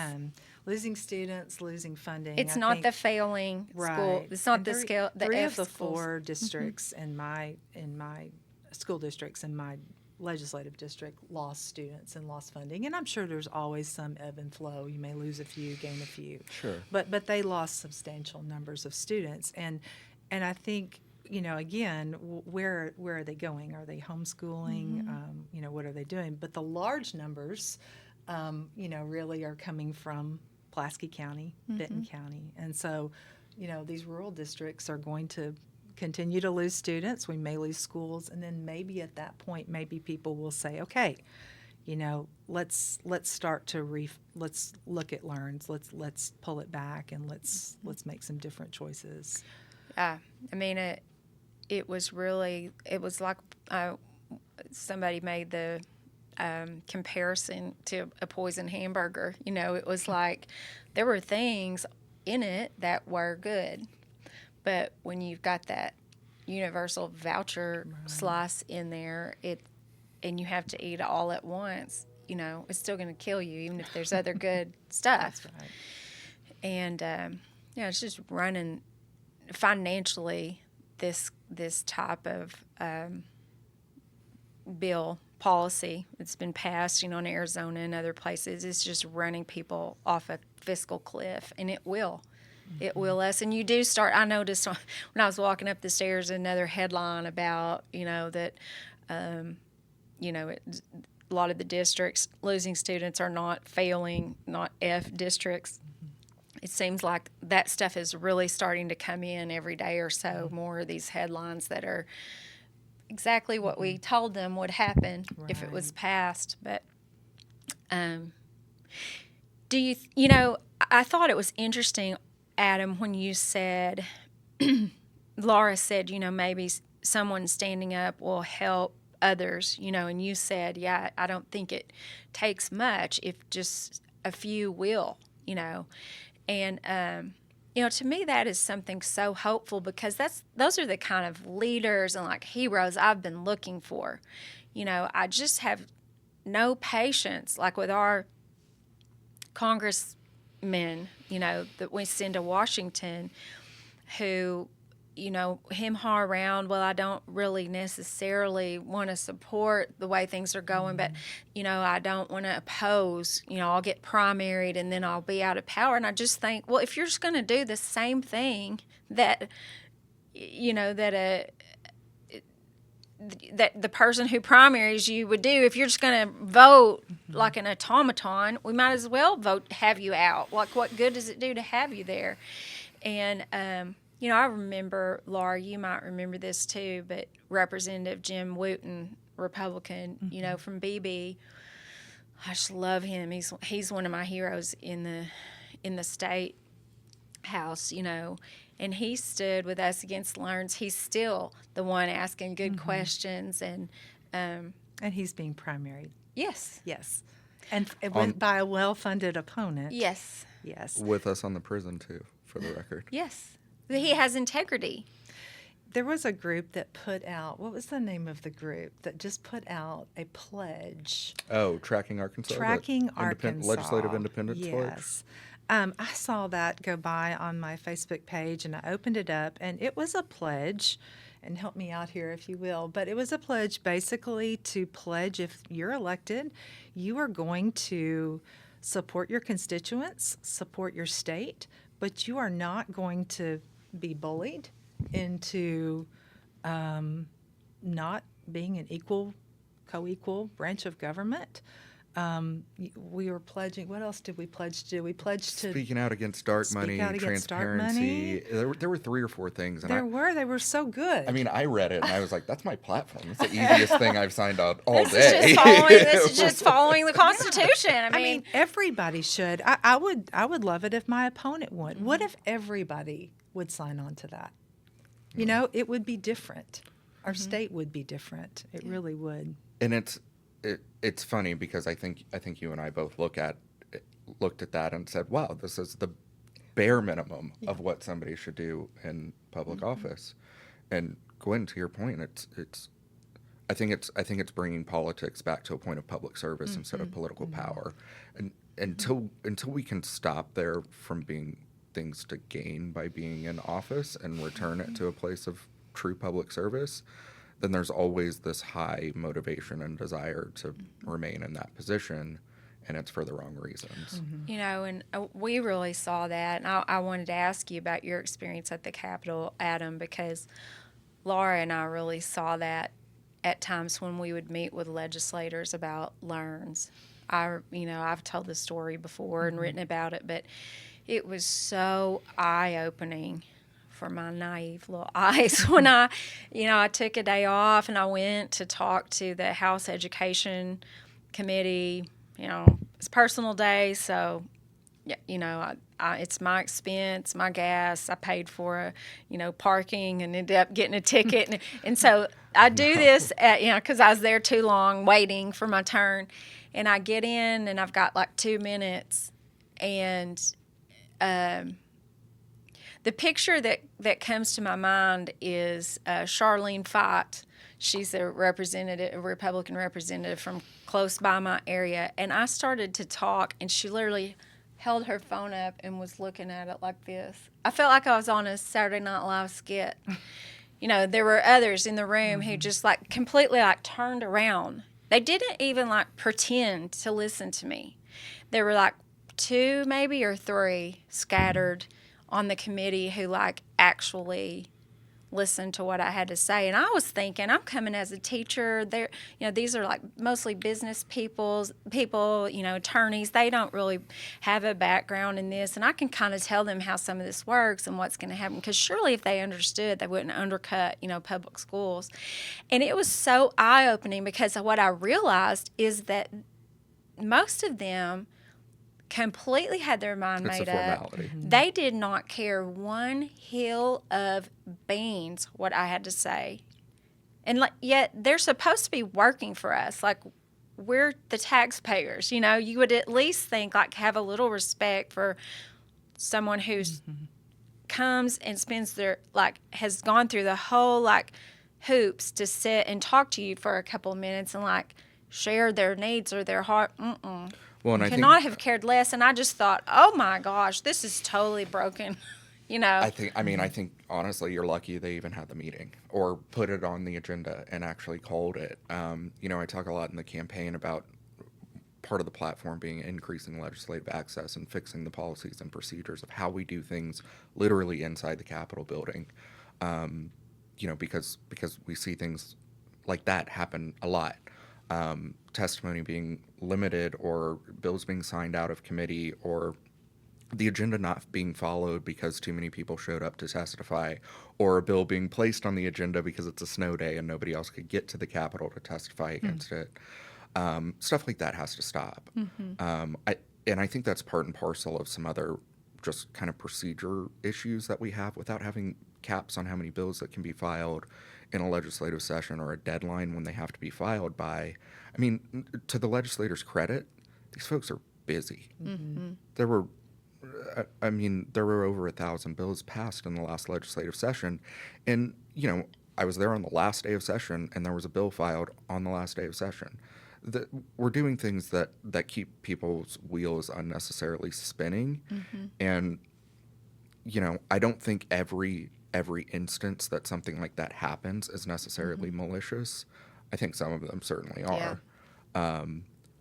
Losing students, losing funding. It's not the failing school. It's not the scale. The three F of the schools. 4 districts in my school districts in my legislative district lost students and lost funding. And I'm sure there's always some ebb and flow. You may lose a few, gain a few. Sure. But they lost substantial numbers of students. And I think again, where are they going? Are they homeschooling? What are they doing? But the large numbers, really are coming from Pulaski County, Benton County. And so, these rural districts are going to continue to lose students. We may lose schools. And then maybe at that point, maybe people will say, okay, let's start to let's look at LEARNs. Let's pull it back and let's make some different choices. I mean, it was like somebody made the comparison to a poison hamburger. It was like there were things in it that were good, but when you've got that universal voucher slice in there, and you have to eat it all at once, it's still going to kill you, even if there's other good stuff. That's right. And it's just running financially. This type of bill policy that's been passed, in Arizona and other places, is just running people off a fiscal cliff, and it will. It will us. And you do start, I noticed when I was walking up the stairs, another headline about, that, a lot of the districts losing students are not failing, not F districts. It seems like that stuff is really starting to come in every day or so, more of these headlines that are exactly what we told them would happen if it was passed. But do you, I thought it was interesting, Adam, when you said, Laura said, maybe someone standing up will help others, and you said, yeah, I don't think it takes much if just a few will, And, to me, that is something so hopeful, because those are the kind of leaders and like heroes I've been looking for. I just have no patience, like with our congressmen, that we send to Washington, who, hem-haw around, well, I don't really necessarily want to support the way things are going, but, I don't want to oppose, I'll get primaried and then I'll be out of power. And I just think, well, if you're just going to do the same thing that the person who primaries you would do, if you're just going to vote like an automaton, we might as well have you out. Like, what good does it do to have you there? And, I remember, Laura, you might remember this too, but Representative Jim Wooten, Republican, from BB, I just love him. He's one of my heroes in the state house, and he stood with us against LEARNs. He's still the one asking good questions, and he's being primaried. Yes. And by a well-funded opponent. Yes. With us on the prison too, for the record. Yes. He has integrity. There was a group that put out, what was the name of the group that just put out a pledge? Oh, Tracking Arkansas? Arkansas. Legislative Independence Pledge? Yes. I saw that go by on my Facebook page, and I opened it up, and it was a pledge, and help me out here if you will, but it was a pledge basically to pledge, if you're elected, you are going to support your constituents, support your state, but you are not going to be bullied into not being an co-equal branch of government. We were pledging. What else did we pledge to do? We pledged to speaking out against dark money, transparency. There were 3 or 4 things. And they were so good. I mean, I read it and I was like, "That's my platform. That's the easiest thing I've signed out all day." This is just following the Constitution. I mean, everybody should. I would love it if my opponent would. What if everybody would sign on to that? It would be different. Our state would be different. It really would. And it's funny because I think you and I both looked at that and said, "Wow, this is the bare minimum of what somebody should do in public office." And Gwen, to your point, I think it's bringing politics back to a point of public service instead of political power. And until we can stop there from being things to gain by being in office and return it to a place of true public service, then there's always this high motivation and desire to remain in that position, and it's for the wrong reasons. And we really saw that, and I wanted to ask you about your experience at the Capitol, Adam, because Laura and I really saw that at times when we would meet with legislators about LEARNs. I've told this story before and written about it, but it was so eye-opening for my naive little eyes when I took a day off and I went to talk to the House Education Committee. It's personal day, so it's my expense, my gas. I paid for parking and ended up getting a ticket, and so I do this because I was there too long waiting for my turn, and I get in and I've got like 2 minutes, and the picture that comes to my mind is Charlene Fott. She's a Republican representative from close by my area, and I started to talk, and she literally held her phone up and was looking at it like this. I felt like I was on a Saturday Night Live skit. There were others in the room who just completely turned around. They didn't even pretend to listen to me. There were 2 maybe or 3 scattered on the committee who actually listened to what I had to say. And I was thinking, I'm coming as a teacher. These are mostly business people, attorneys. They don't really have a background in this, and I can kind of tell them how some of this works and what's going to happen. Because surely if they understood, they wouldn't undercut, public schools. And it was so eye-opening because what I realized is that most of them completely had their mind made up. They did not care one hill of beans what I had to say. And yet they're supposed to be working for us. We're the taxpayers. You would at least think have a little respect for someone who's comes and spends their has gone through the whole hoops to sit and talk to you for a couple of minutes and share their needs or their heart. Well, and I could not have cared less, and I just thought, oh my gosh, this is totally broken. I think honestly, you're lucky they even had the meeting or put it on the agenda and actually called it. I talk a lot in the campaign about part of the platform being increasing legislative access and fixing the policies and procedures of how we do things literally inside the Capitol building. Because we see things like that happen a lot. Testimony being limited or bills being signed out of committee or the agenda not being followed because too many people showed up to testify or a bill being placed on the agenda because it's a snow day and nobody else could get to the Capitol to testify against it. Stuff like that has to stop. I think that's part and parcel of some other just kind of procedure issues that we have without having caps on how many bills that can be filed in a legislative session or a deadline when they have to be filed by. To the legislators' credit, these folks are busy. There were over 1,000 bills passed in the last legislative session, and I was there on the last day of session, and there was a bill filed on the last day of session. We're doing things that keep people's wheels unnecessarily spinning, and I don't think every instance that something like that happens is necessarily malicious. I think some of them certainly are.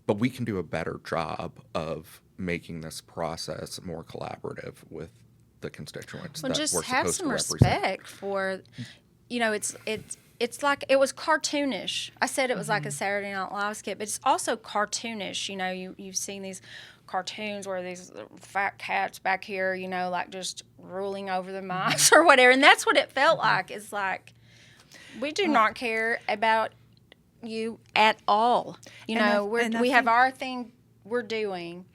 But we can do a better job of making this process more collaborative with the constituents that we're supposed to represent. Just have some respect for, it's like it was cartoonish. I said it was like a Saturday Night Live skit, but it's also cartoonish. You've seen these cartoons where these fat cats back here, just ruling over the mice or whatever. And that's what it felt like. It's like, we do not care about you at all. We have our thing we're doing,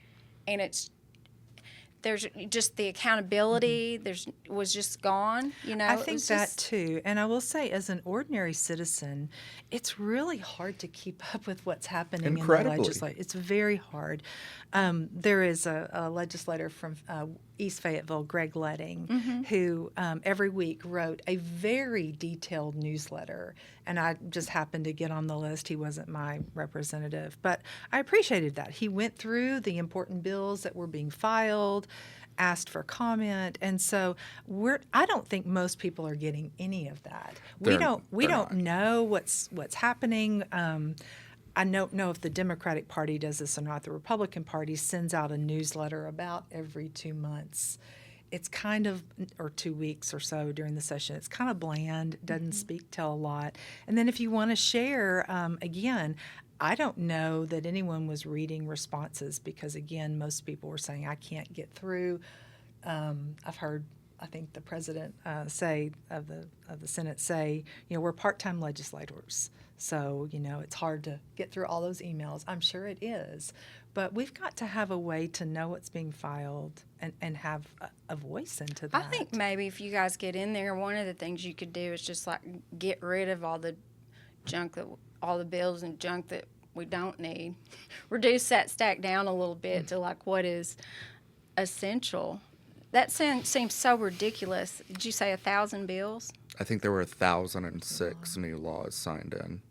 and there's just the accountability was just gone. I think that too. And I will say, as an ordinary citizen, it's really hard to keep up with what's happening in the legislature. It's very hard. There is a legislator from East Fayetteville, Greg Letting, who every week wrote a very detailed newsletter. And I just happened to get on the list. He wasn't my representative. But I appreciated that. He went through the important bills that were being filed, asked for comment, and so I don't think most people are getting any of that. We don't know what's happening. I don't know if the Democratic Party does this or not. The Republican Party sends out a newsletter about every 2 months, it's kind of, or 2 weeks or so during the session, it's kind of bland, doesn't speak to a lot. And then if you want to share, again, I don't know that anyone was reading responses because, again, most people were saying, I can't get through. I've heard, I think the president say of the Senate say, we're part-time legislators. So, it's hard to get through all those emails. I'm sure it is. But we've got to have a way to know what's being filed and have a voice into that. I think maybe if you guys get in there, one of the things you could do is just like get rid of all the junk, all the bills and junk that we don't need. Reduce that stack down a little bit to like what is essential. That seems so ridiculous. Did you say 1,000 bills? I think there were 1,006 new laws signed in.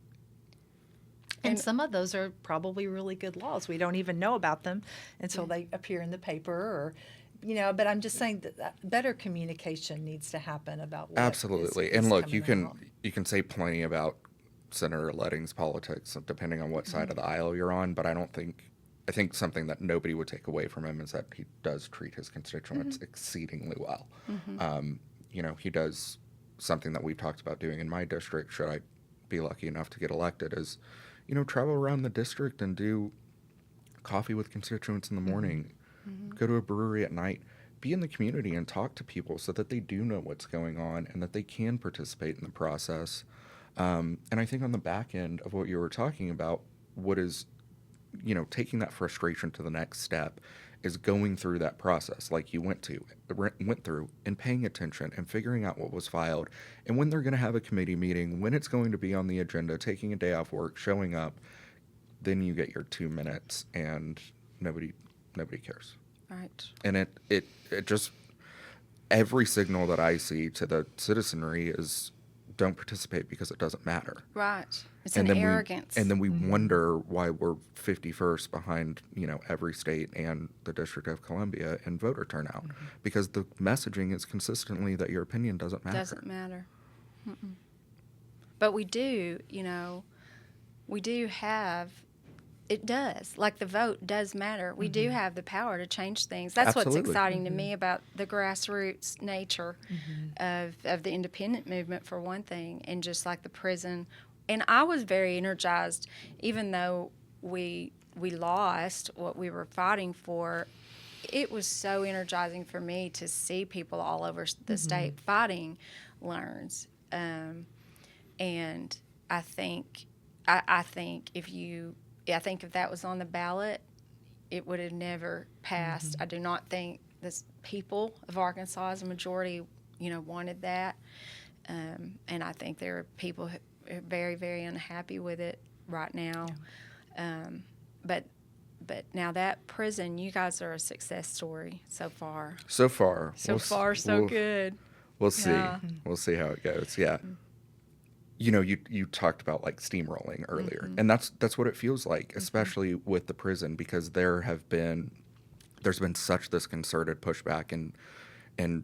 And some of those are probably really good laws. We don't even know about them until they appear in the paper or, but I'm just saying that better communication needs to happen about what Absolutely. is And look, coming out. you can say plenty about Senator Ledding's politics depending on what side of the aisle you're on, but I think something that nobody would take away from him is that he does treat his constituents exceedingly well. He does something that we've talked about doing in my district, should I be lucky enough to get elected, is travel around the district and do coffee with constituents in the morning, go to a brewery at night, be in the community and talk to people so that they do know what's going on and that they can participate in the process. And I think on the back end of what you were talking about, what is, taking that frustration to the next step is going through that process like you went through and paying attention and figuring out what was filed and when they're going to have a committee meeting, when it's going to be on the agenda, taking a day off work, showing up, then you get your 2 minutes and nobody cares. Right. And it just, every signal that I see to the citizenry is don't participate because it doesn't matter. Right. It's and an then arrogance. And then we wonder why we're 51st behind, every state and the District of Columbia in voter turnout. Because the messaging is consistently that your opinion doesn't matter. Doesn't matter. But we do, we do have, it does. Like the vote does matter. We do have the power to change things. That's Absolutely. what's exciting to me about the grassroots nature of the independent movement, for one thing, and just like the prison. And I was very energized, even though we lost what we were fighting for. It was so energizing for me to see people all over the state fighting learns. And I think if that was on the ballot, it would have never passed. I do not think the people of Arkansas, as a majority, wanted that. And I think there are people who are very, very unhappy with it right now. But now that prison, you guys are a success story so far. So far. Good. We'll see. Yeah. We'll see how it goes. Yeah. You talked about like steamrolling earlier, and that's what it feels like, especially with the prison, because there's been such this concerted pushback and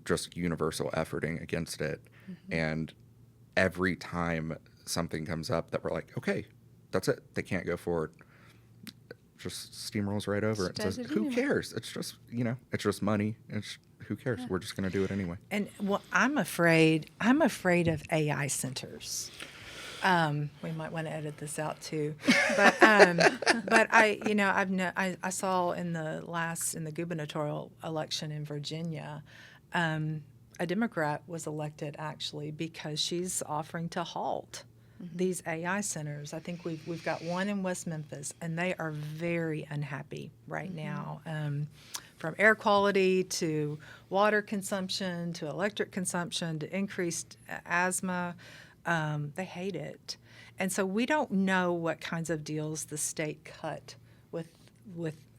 just universal efforting against it. And every time something comes up that we're like, okay, that's it, they can't go forward, just steamrolls right over it and says, who cares? It's just, it's just money. Who cares? We're just going to do it anyway. And I'm afraid of AI centers. We might want to edit this out too, but I saw in the gubernatorial election in Virginia, a Democrat was elected actually because she's offering to halt these AI centers. I think we've got one in West Memphis, and they are very unhappy right now. From air quality to water consumption to electric consumption to increased asthma. They hate it. And so we don't know what kinds of deals the state cut with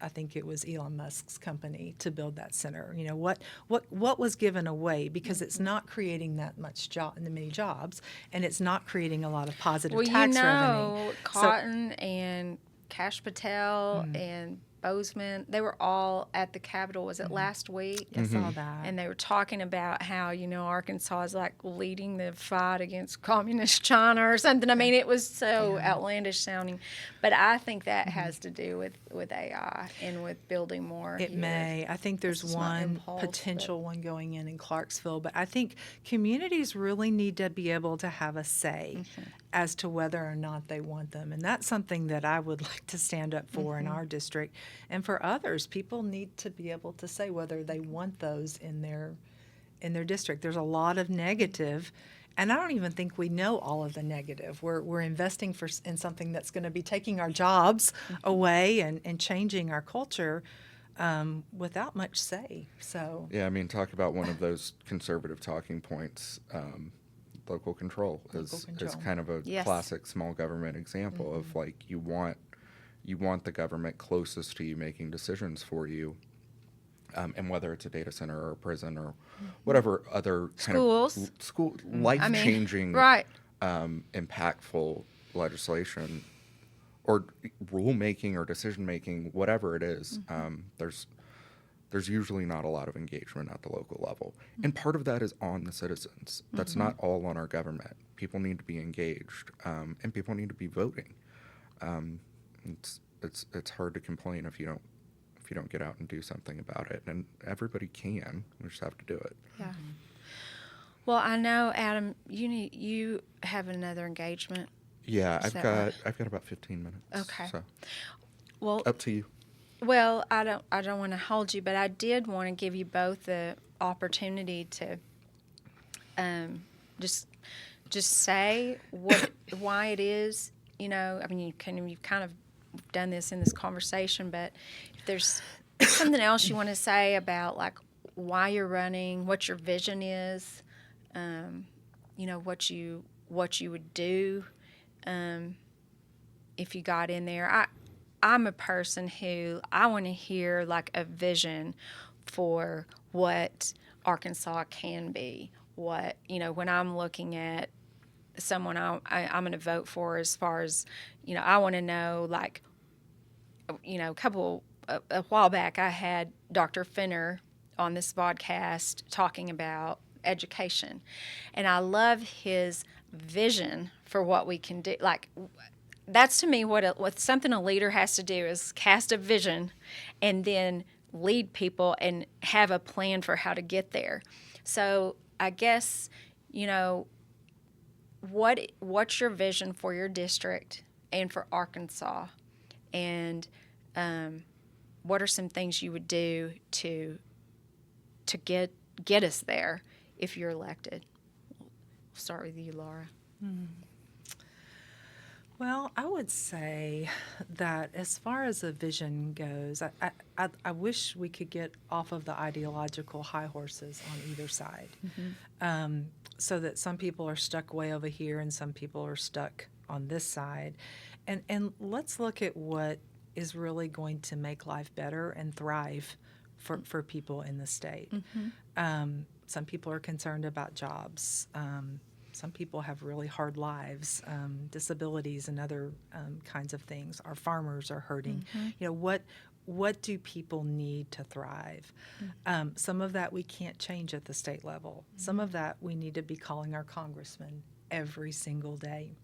I think it was Elon Musk's company to build that center. What was given away, because it's not creating that many jobs, and it's not creating a lot of positive tax revenue. Cotton and Cash Patel and Bozeman. They were all at the Capitol. Was it last week? I saw that. And they were talking about how, Arkansas is like leading the fight against communist China or something. I mean, it was so outlandish sounding. But I think that has to do with AI and with building more. It may. I think there's one potential one going in Clarksville. But I think communities really need to be able to have a say as to whether or not they want them. And that's something that I would like to stand up for in our district. And for others, people need to be able to say whether they want those in their district. There's a lot of negative, and I don't even think we know all of the negative. We're investing in something that's going to be taking our jobs away and changing our culture without much say. So yeah, I mean, talk about one of those conservative talking points. Local control is kind of a classic small government example of like you want the government closest to you making decisions for you, and whether it's a data center or a prison or whatever other kind of life-changing, impactful legislation or rulemaking or decision-making, whatever it is, there's usually not a lot of engagement at the local level. And part of that is on the citizens. That's not all on our government. People need to be engaged, and people need to be voting. It's hard to complain if you don't get out and do something about it. And everybody can. We just have to do it. Yeah. Well, I know, Adam, you have another engagement. Yeah, I've got about 15 minutes. Okay. So, well, up to you. Well, I don't want to hold you, but I did want to give you both the opportunity to just say why it is, I mean, you've kind of done this in this conversation, but if there's something else you want to say about like why you're running, what your vision is, what you would do if you got in there. I'm a person who I want to hear like a vision for what Arkansas can be. What, when I'm looking at someone I'm going to vote for, as far as, I want to know, like, a while back I had Dr. Finner on this podcast talking about education. And I love his vision for what we can do. Like, that's to me what something a leader has to do is cast a vision and then lead people and have a plan for how to get there. So I guess, what's your vision for your district and for Arkansas? And what are some things you would do to get us there if you're elected? We'll start with you, Laura. Well, I would say that as far as a vision goes, I wish we could get off of the ideological high horses on either side, so that some people are stuck way over here and some people are stuck on this side. And let's look at what is really going to make life better and thrive for people in the state. Some people are concerned about jobs. Some people have really hard lives, disabilities and other kinds of things. Our farmers are hurting. What do people need to thrive? Some of that we can't change at the state level. Some of that we need to be calling our congressmen every single day,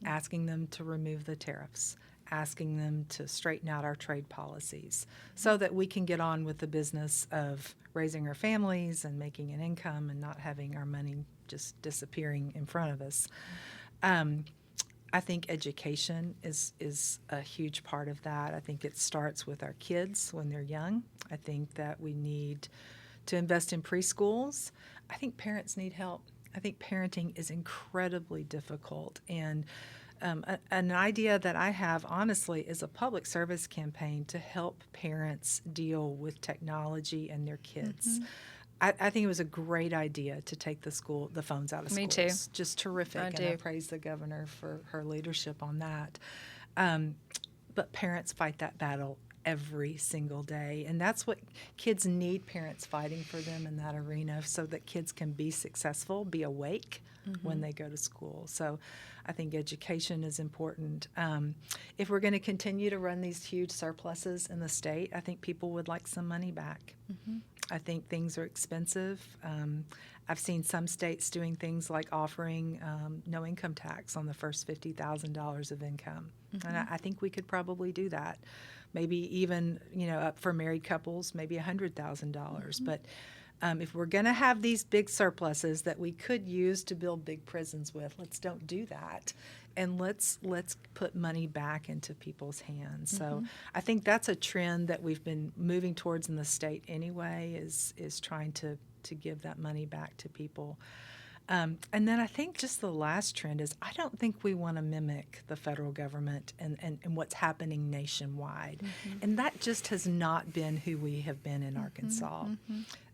asking them to remove the tariffs, asking them to straighten out our trade policies so that we can get on with the business of raising our families and making an income and not having our money just disappearing in front of us. I think education is a huge part of that. I think it starts with our kids when they're young. I think that we need to invest in preschools. I think parents need help. I think parenting is incredibly difficult. And an idea that I have, honestly, is a public service campaign to help parents deal with technology and their kids. I think it was a great idea to take the phones out of schools. Me too. Just terrific. I praise the governor for her leadership on that. But parents fight that battle every single day. And that's what kids need, parents fighting for them in that arena so that kids can be successful, be awake when they go to school. So I think education is important. If we're going to continue to run these huge surpluses in the state, I think people would like some money back. I think things are expensive. I've seen some states doing things like offering no income tax on the first $50,000 of income. And I think we could probably do that. Maybe even, up for married couples, maybe $100,000. But if we're going to have these big surpluses that we could use to build big prisons with, let's don't do that. And let's put money back into people's hands. So I think that's a trend that we've been moving towards in the state anyway, is trying to give that money back to people. And then I think just the last trend is I don't think we want to mimic the federal government and what's happening nationwide. And that just has not been who we have been in Arkansas.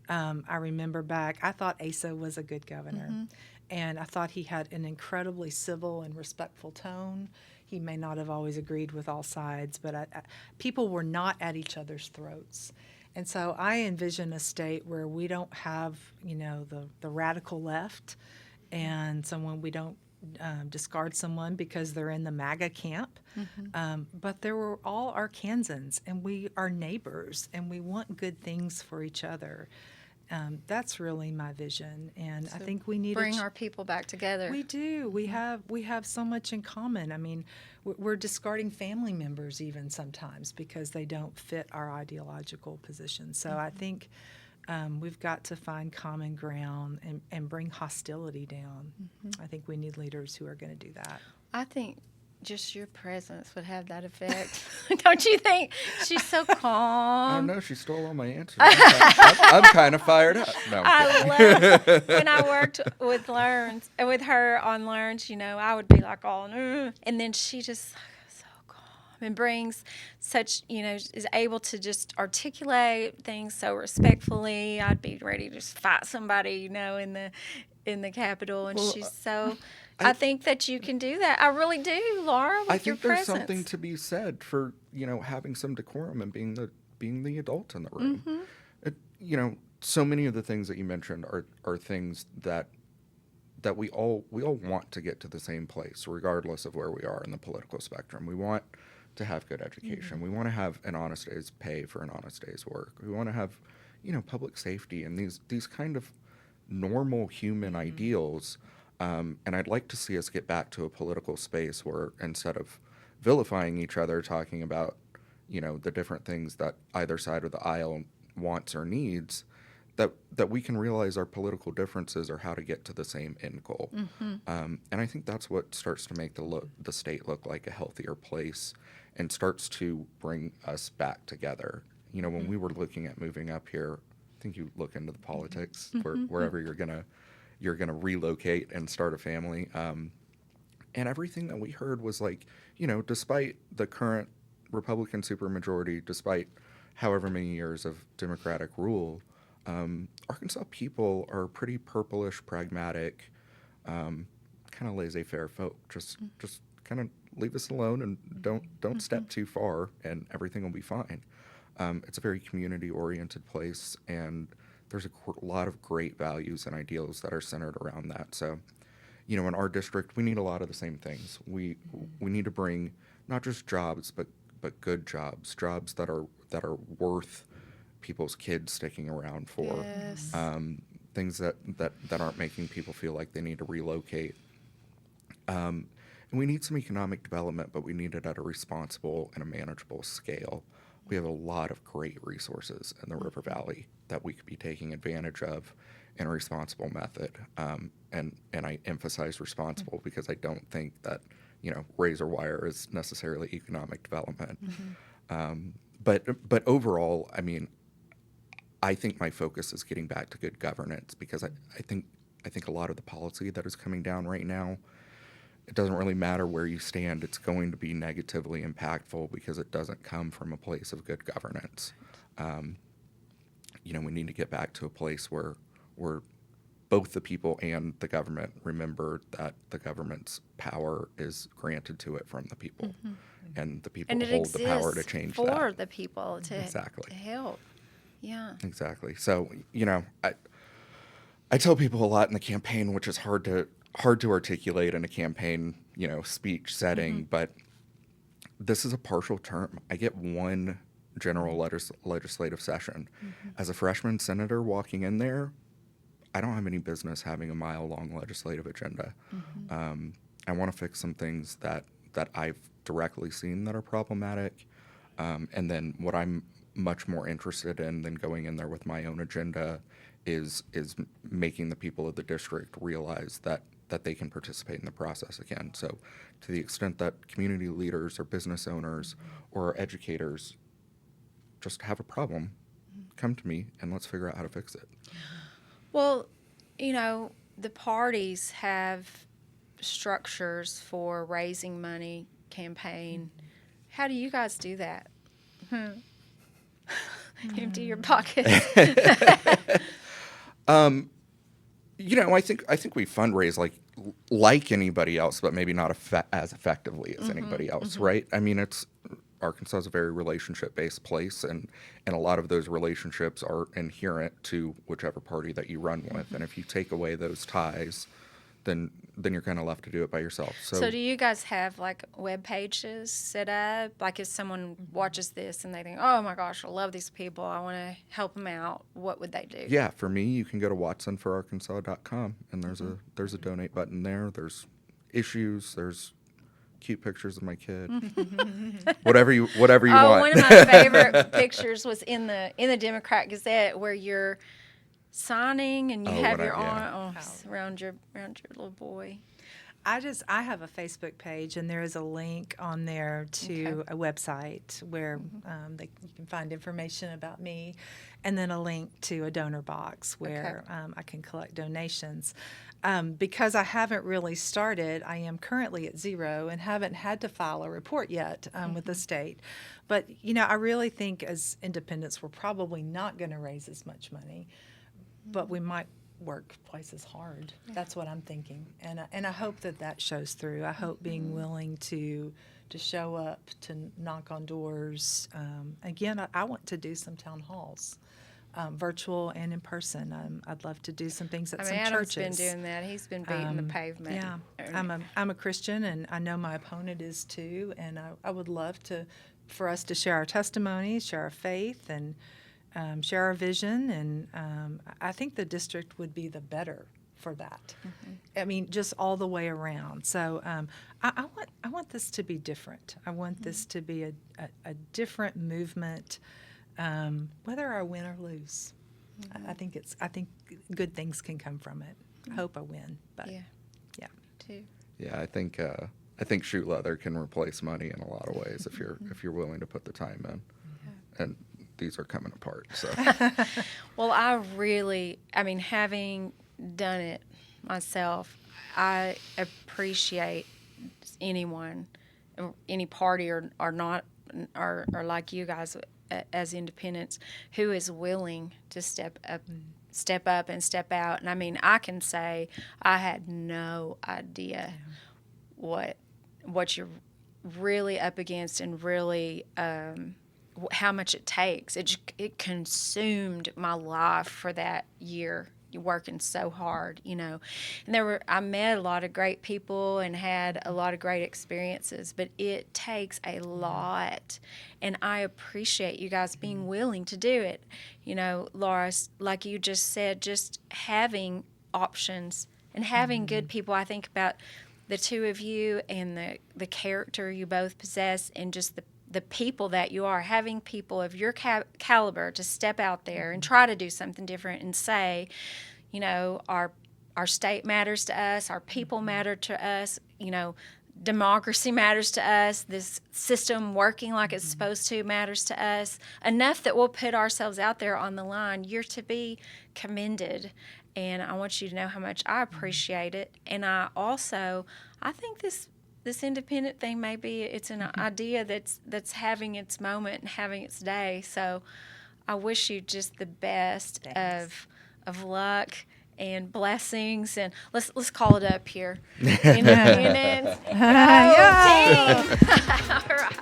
I remember back, I thought Asa was a good governor. And I thought he had an incredibly civil and respectful tone. He may not have always agreed with all sides, but people were not at each other's throats. And so I envision a state where we don't have, the radical left and we don't discard someone because they're in the MAGA camp. But they were all Arkansans, and we are neighbors, and we want good things for each other. That's really my vision, and so I think we need to bring our people back together. We do. We have so much in common. I mean, we're discarding family members even sometimes because they don't fit our ideological position. So I think we've got to find common ground and bring hostility down. I think we need leaders who are going to do that. I think just your presence would have that effect. Don't you think? She's so calm. I know, she stole all my answers. I'm kind of fired up. No, I love when I worked with her on Learns, I would be like all, and then she just so calm and brings such, is able to just articulate things so respectfully. I'd be ready to just fight somebody, in the Capitol, and she's so. I think that you can do that. I really do, Laura. With I think your there's presence. something to be said for having some decorum and being the adult in the room. So many of the things that you mentioned are things that we all want to get to the same place, regardless of where we are in the political spectrum. We want to have good education. We want to have an honest day's pay for an honest day's work. We want to have public safety and these kind of normal human ideals. And I'd like to see us get back to a political space where instead of vilifying each other, talking about, the different things that either side of the aisle wants or needs, that we can realize our political differences are how to get to the same end goal. And I think that's what starts to make the state look like a healthier place and starts to bring us back together. When we were looking at moving up here, I think you look into the politics wherever you're going to relocate and start a family. And everything that we heard was like, despite the current Republican supermajority, despite however many years of Democratic rule, Arkansas people are pretty purplish, pragmatic, kind of laissez-faire folk. Just kind of leave us alone and don't step too far, and everything will be fine. It's a very community-oriented place, and there's a lot of great values and ideals that are centered around that. So, in our district, we need a lot of the same things. We need to bring not just jobs, but good jobs that are worth people's kids sticking around for. Yes. Things that aren't making people feel like they need to relocate. And we need some economic development, but we need it at a responsible and a manageable scale. We have a lot of great resources in the River Valley that we could be taking advantage of in a responsible method. And I emphasize responsible because I don't think that, razor wire is necessarily economic development. But overall, I mean, I think my focus is getting back to good governance because I think a lot of the policy that is coming down right now, it doesn't really matter where you stand. It's going to be negatively impactful because it doesn't come from a place of good governance. We need to get back to a place where both the people and the government remember that the government's power is granted to it from the people, and the people hold the power to change for that. For the people to help. Yeah. Exactly. So, I tell people a lot in the campaign, which is hard to articulate in a campaign, speech setting, but this is a partial term. I get one general legislative session. As a freshman senator walking in there, I don't have any business having a mile-long legislative agenda. I want to fix some things that I've directly seen that are problematic, and then what I'm much more interested in than going in there with my own agenda is making the people of the district realize that they can participate in the process again. So to the extent that community leaders or business owners or educators just have a problem, come to me and let's figure out how to fix it. Well, the parties have structures for raising money, campaign. How do you guys do that? Empty your pockets. I think we fundraise like anybody else, but maybe not as effectively as anybody else, right? I mean, Arkansas is a very relationship-based place, and a lot of those relationships are inherent to whichever party that you run with. And if you take away those ties, then you're kind of left to do it by yourself. So do you guys have web pages set up? Like if someone watches this and they think, oh my gosh, I love these people, I want to help them out, what would they do? Yeah, for me, you can go to watsonforarkansas.com, and there's a donate button there. There's issues, there's cute pictures of my kid. whatever you want. One of my favorite pictures was in the Democrat-Gazette where you're signing and you have your arms around your little boy. I have a Facebook page, and there is a link on there to a website where you can find information about me, and then a link to a donor box where I can collect donations. Because I haven't really started, I am currently at zero and haven't had to file a report yet with the state. But, I really think as independents, we're probably not going to raise as much money, but we might work twice as hard. That's what I'm thinking. And I hope that shows through. I hope being willing to show up, to knock on doors. Again, I want to do some town halls. Virtual and in person. I'd love to do some things at some Adam's churches. Been doing that. He's been beating the pavement. Yeah, I'm a Christian, and I know my opponent is too. And I would love for us to share our testimonies, share our faith, and share our vision. And I think the district would be the better for that. I mean, just all the way around. So I want this to be different. I want this to be a different movement. Whether I win or lose, I think good things can come from it. I hope I win, but yeah, too. Yeah, I think shoot leather can replace money in a lot of ways if you're willing to put the time in, and these are coming apart. So, well, having done it myself, I appreciate anyone, any party or not, or like you guys as independents, who is willing to step up and step out. And I can say I had no idea what you're really up against, and really how much it takes. It consumed my life for that year. You're working so hard, and I met a lot of great people and had a lot of great experiences, but it takes a lot, and I appreciate you guys being willing to do it. Laura, like you just said, just having options and having good people. I think about the two of you and the character you both possess, and just the people that you are, having people of your caliber to step out there and try to do something different and say, our state matters to us, our people matter to us, democracy matters to us, this system working like it's supposed to matters to us, enough that we'll put ourselves out there on the line. You're to be commended, and I want you to know how much I appreciate it. And I think this independent thing, maybe it's an idea that's having its moment and having its day. So I wish you just the best of luck and blessings. And let's call it up here. And then, team. All right.